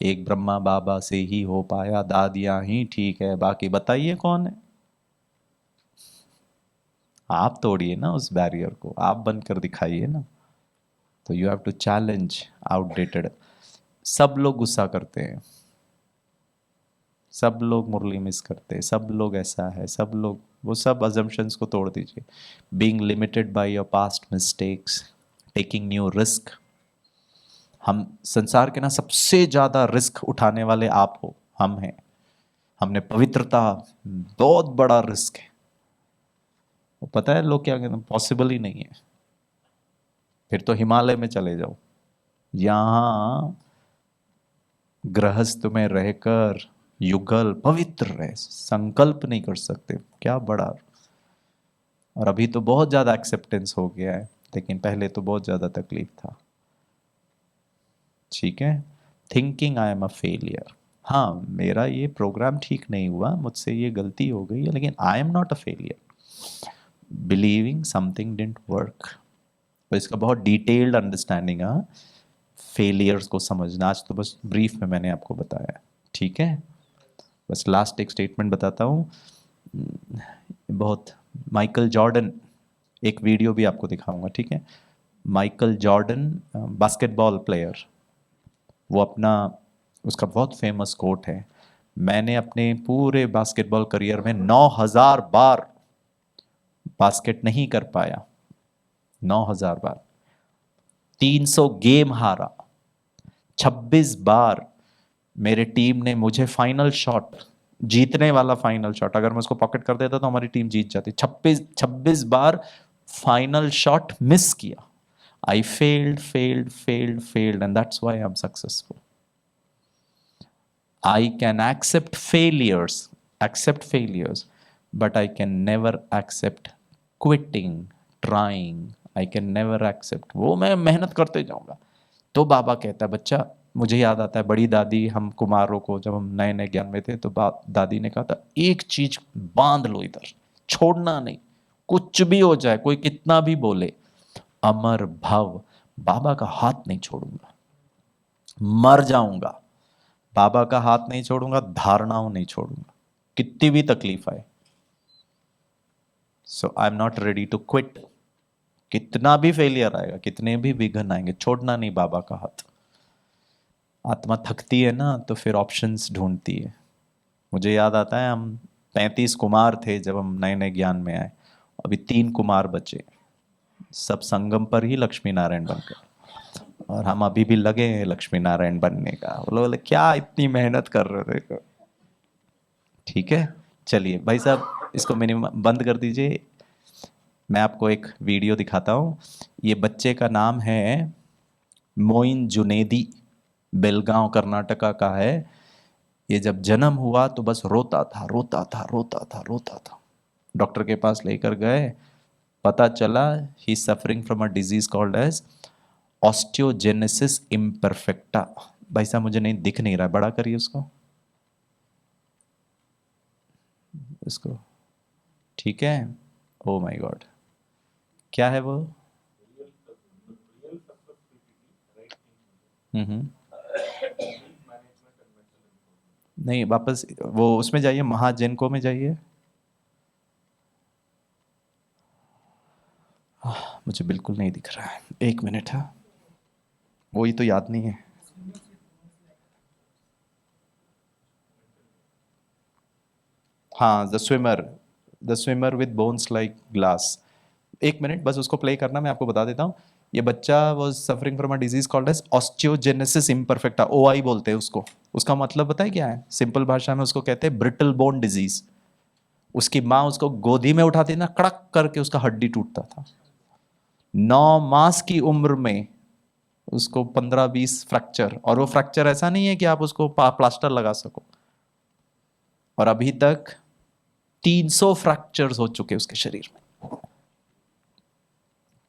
एक ब्रह्मा बाबा से ही हो पाया, दादियां ही ठीक है, बाकी बताइए कौन है। आप तोड़िए ना उस बैरियर को, आप बनकर दिखाइए ना। तो you have to challenge outdated. सब लोग गुस्सा करते हैं, सब लोग मुरली मिस करते हैं, सब लोग ऐसा है, सब लोग, वो सब अजम्पशंस को तोड़ दीजिए। Being limited by your past mistakes, taking new risk. हम संसार के ना सबसे ज्यादा रिस्क उठाने वाले आप हो, हम हैं। हमने पवित्रता, बहुत बड़ा रिस्क है। वो पता है लोग क्या कहते हैं, पॉसिबल ही नहीं है। फिर तो हिमालय में चले जाओ, यहां गृहस्थ में रहकर युगल पवित्र रह, संकल्प नहीं कर सकते, क्या बड़ा। और अभी तो बहुत ज्यादा एक्सेप्टेंस हो गया है, लेकिन पहले तो बहुत ज्यादा तकलीफ था। ठीक है, thinking I am a failure. हाँ, मेरा ये प्रोग्राम ठीक नहीं हुआ, मुझसे ये गलती हो गई है, लेकिन आई am not a failure. Believing something didn't work. तो इसका बहुत डिटेल्ड अंडरस्टैंडिंग है फेलियर्स को समझना। आज तो बस ब्रीफ में मैंने आपको बताया, ठीक है। बस लास्ट एक स्टेटमेंट बताता हूँ। बहुत माइकल जॉर्डन, एक वीडियो भी आपको दिखाऊंगा, ठीक है। माइकल जॉर्डन बास्केटबॉल प्लेयर, वो अपना, उसका बहुत फेमस कोट है, मैंने अपने पूरे बास्केटबॉल करियर में 9000 बार बास्केट नहीं कर पाया, 9000 बार, 300 गेम हारा, 26 बार मेरे टीम ने मुझे फाइनल शॉट, जीतने वाला फाइनल शॉट, अगर मैं उसको पॉकेट कर देता तो हमारी टीम जीत जाती, 26 बार फाइनल शॉट मिस किया। I failed and that's why I am successful. I can accept failures, but I can never accept quitting, trying. I can never accept, वो मैं मेहनत करते जाऊंगा। तो बाबा कहता है, बच्चा, मुझे याद आता है बड़ी दादी, हम कुमारों को जब हम नए नए ज्ञान में थे तो दादी ने कहा था, एक चीज बांध लो इधर, छोड़ना नहीं, कुछ भी हो जाए, कोई कितना भी बोले, अमर भव, बाबा का हाथ नहीं छोड़ूंगा, मर जाऊंगा, बाबा का हाथ नहीं छोड़ूंगा, धारणाओं नहीं छोड़ूंगा, कितनी भी तकलीफ आए। So I am not ready to quit, कितना भी फेलियर आएगा, कितने भी विघ्न आएंगे, छोड़ना नहीं बाबा का हाथ। आत्मा थकती है ना तो फिर ऑप्शंस ढूंढती है। मुझे याद आता है, हम 35 कुमार थे जब हम नए नए ज्ञान में आए, अभी 3 कुमार बचे, सब संगम पर ही लक्ष्मी नारायण बनकर, और हम अभी भी लगे हैं लक्ष्मी नारायण बनने का। वो लोग बोले, क्या इतनी मेहनत कर रहे थे। ठीक है, चलिए भाई साहब, इसको मिनिमम बंद कर दीजिए। मैं आपको एक वीडियो दिखाता हूँ। ये बच्चे का नाम है मोइन जुनेदी, बेलगांव कर्नाटका का है। ये जब जन्म हुआ तो बस रोता था, रोता था, रोता था, रोता था। डॉक्टर के पास लेकर गए, पता चला ही suffering from a disease called as osteogenesis imperfecta. भाई साहब मुझे नहीं दिख नहीं रहा, बड़ा करिए उसको, इसको, ठीक है। ओ माय गॉड, क्या है वो? हम्म, नहीं, वापस वो उसमें जाइए, महाजनको में जाइए। मुझे बिल्कुल नहीं दिख रहा है, एक मिनट है, वही तो याद नहीं है। हाँ, the swimmer with bones like glass. एक मिनट बस उसको प्ले करना, मैं आपको बता देता हूँ। ये बच्चा was suffering from a disease called as osteogenesis imperfecta, OI बोलते हैं उसको। उसका मतलब पता है क्या है? सिंपल भाषा में उसको कहते हैं ब्रिटल बोन डिजीज। उसकी माँ उसको गोदी में उठाती ना, कड़क करके उसका हड्डी टूटता था। 9 मास की उम्र में उसको 15-20 फ्रैक्चर, और वो फ्रैक्चर ऐसा नहीं है कि आप उसको प्लास्टर लगा सको। और अभी तक 300 फ्रैक्चर्स हो चुके उसके शरीर में,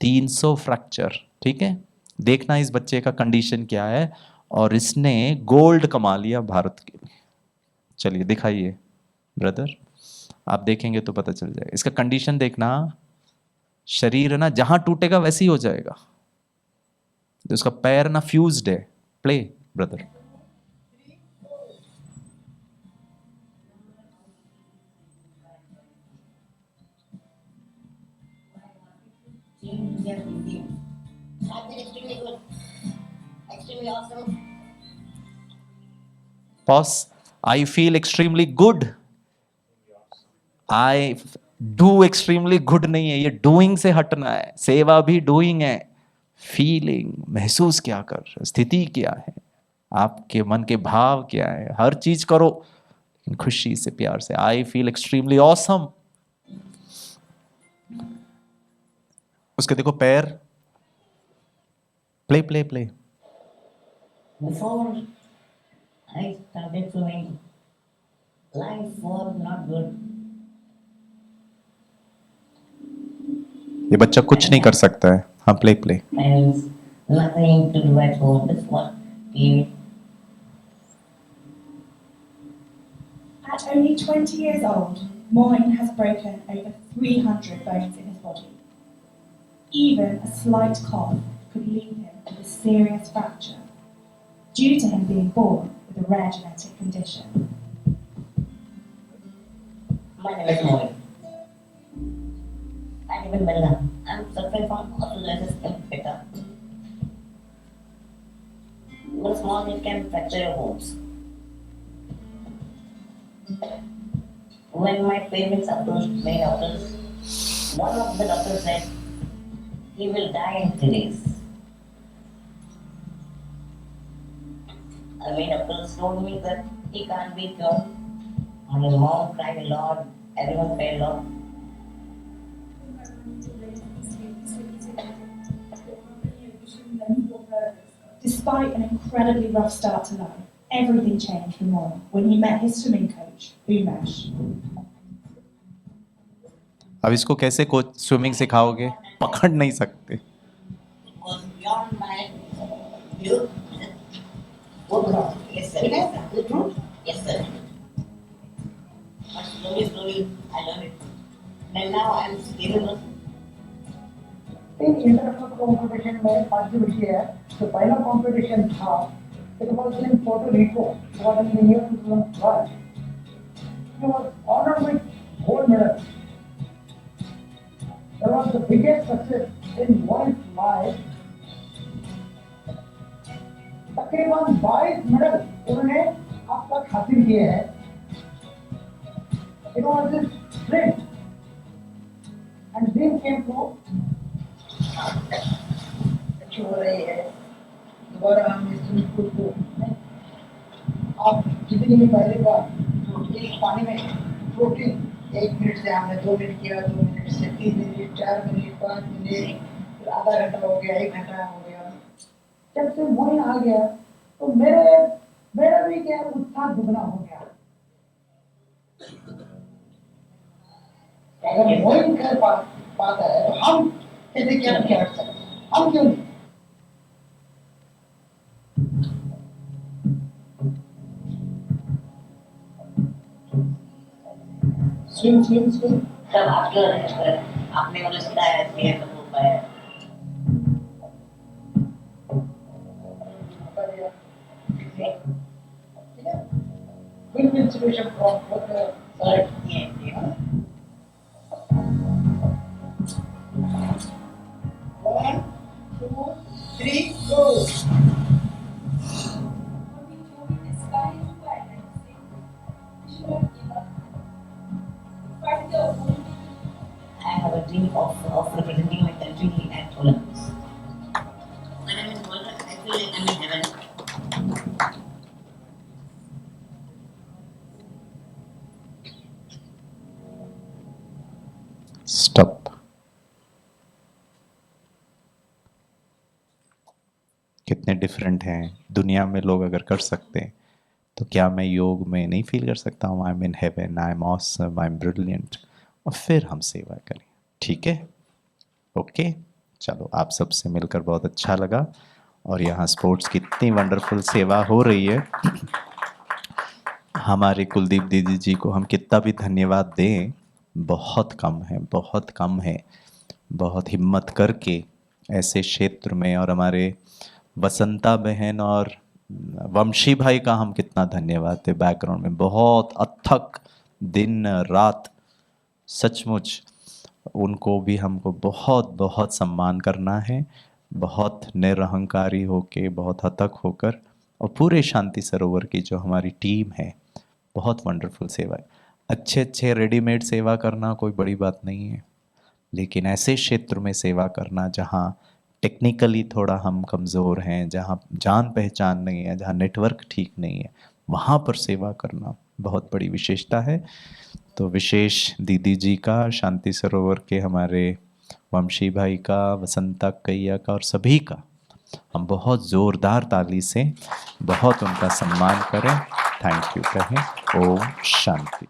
300 फ्रैक्चर, ठीक है। देखना इस बच्चे का कंडीशन क्या है, और इसने गोल्ड कमा लिया भारत के लिए। चलिए दिखाइए ब्रदर, आप देखेंगे तो पता चल जाएगा। इसका कंडीशन देखना, शरीर है ना जहां टूटेगा वैसे ही हो जाएगा। तो उसका पैर ना फ्यूज्ड है। Play brother. I've been extremely good, extremely awesome. Pause. I feel extremely good, I do extremely good नहीं है, ये डूइंग से हटना है। सेवा भी डूइंग है। फीलिंग, महसूस क्या कर रहे हो, स्थिति क्या है, आपके मन के भाव क्या है, हर चीज करो लेकिन खुशी से, प्यार से। I feel extremely awesome. उसके देखो पैर, play play play. Before I started swimming, life was not good. ये बच्चा कुछ नहीं कर सकता है। हाँ, play play. Parents, nothing to do at home, just watch TV. At only 20 years old, Moyne has broken over 300 bones in his body. Even a slight cough could lead him to a serious fracture, due to him being born with a rare genetic condition. My name is Moin. I live in Manila. I'm suffering from arthritis infecta. One small hit can fracture your bones. When my parents approached my doctors, one of the doctors said he will die in 3 days. My doctors told me that he can't be cured. My mom cried a lot, everyone cried a lot. Despite an incredibly rough start to life, everything changed for Moin when he met his swimming coach, Umesh. अब इसको कैसे coach swimming सिखाओगे? पकड़ नहीं सकते। It was beyond my view. Oh, no. Yes, sir. Yes, sir. The truth? Yes, sir. But slowly, I learned it. And now I'm stable. In international competition में participate किया है। तो पहला कॉम्पिटिशन था it was in Puerto Rico what in the year 2012 he was honoured with gold medal that was the biggest success in world life तकरीबन 22 medal उन्होंने अब तक हासिल किए हैं it was this dream and dream came true अच्छी हो रही है दोबारा हम इस स्विमिंग पूल को आप जितनी भी पहले बार इस पानी में प्रोटीन 1 मिनट से हमने 2 मिनट किया 2 मिनट से 3 मिनट 4 मिनट 5 मिनट फिर आधा घंटा हो गया 1 घंटा हो गया जब से मोइन आ गया तो मेरा भी क्या उत्साह दुगना हो गया अगर मोइन कर पाता है तो हम कैसे क्या कर सकते हैं हम क्यों नहीं स्विम सब आपके अरेंज करें आपने मुझे सिखाया है इसलिए सब हो पाया है win-win situation from both the sides. Yeah. 1, 2, 3, go! I have a dream of representing my country at Olympics. When I'm in World Cup, I feel like I'm in heaven. Stop. कितने डिफरेंट हैं दुनिया में लोग अगर कर सकते हैं तो क्या मैं योग में नहीं फील कर सकता हूँ? I am in heaven, I am awesome, I am brilliant. और फिर हम सेवा करें, ठीक है? ओके, चलो आप सबसे मिलकर बहुत अच्छा लगा और यहाँ स्पोर्ट्स की इतनी वंडरफुल सेवा हो रही है। हमारे कुलदीप दीदी जी को हम कितना भी धन्यवाद दें बहुत कम है, बहुत कम है। बहुत हिम्मत करके ऐसे क्षेत्र में, और हमारे वसंता बहन और वंशी भाई का हम कितना धन्यवाद दें बैकग्राउंड में, बहुत अथक दिन रात, सचमुच उनको भी हमको बहुत बहुत सम्मान करना है, बहुत निरहंकारी होके, बहुत अथक होकर। और पूरे शांति सरोवर की जो हमारी टीम है, बहुत वंडरफुल सेवा है। अच्छे अच्छे रेडीमेड सेवा करना कोई बड़ी बात नहीं है, लेकिन ऐसे क्षेत्र में सेवा करना जहाँ टेक्निकली थोड़ा हम कमज़ोर हैं, जहाँ जान पहचान नहीं है, जहाँ नेटवर्क ठीक नहीं है, वहाँ पर सेवा करना बहुत बड़ी विशेषता है। तो विशेष दीदी जी का, शांति सरोवर के हमारे वंशी भाई का, वसंता कैया का और सभी का हम बहुत ज़ोरदार ताली से बहुत उनका सम्मान करें, थैंक यू कहें। ओम शांति।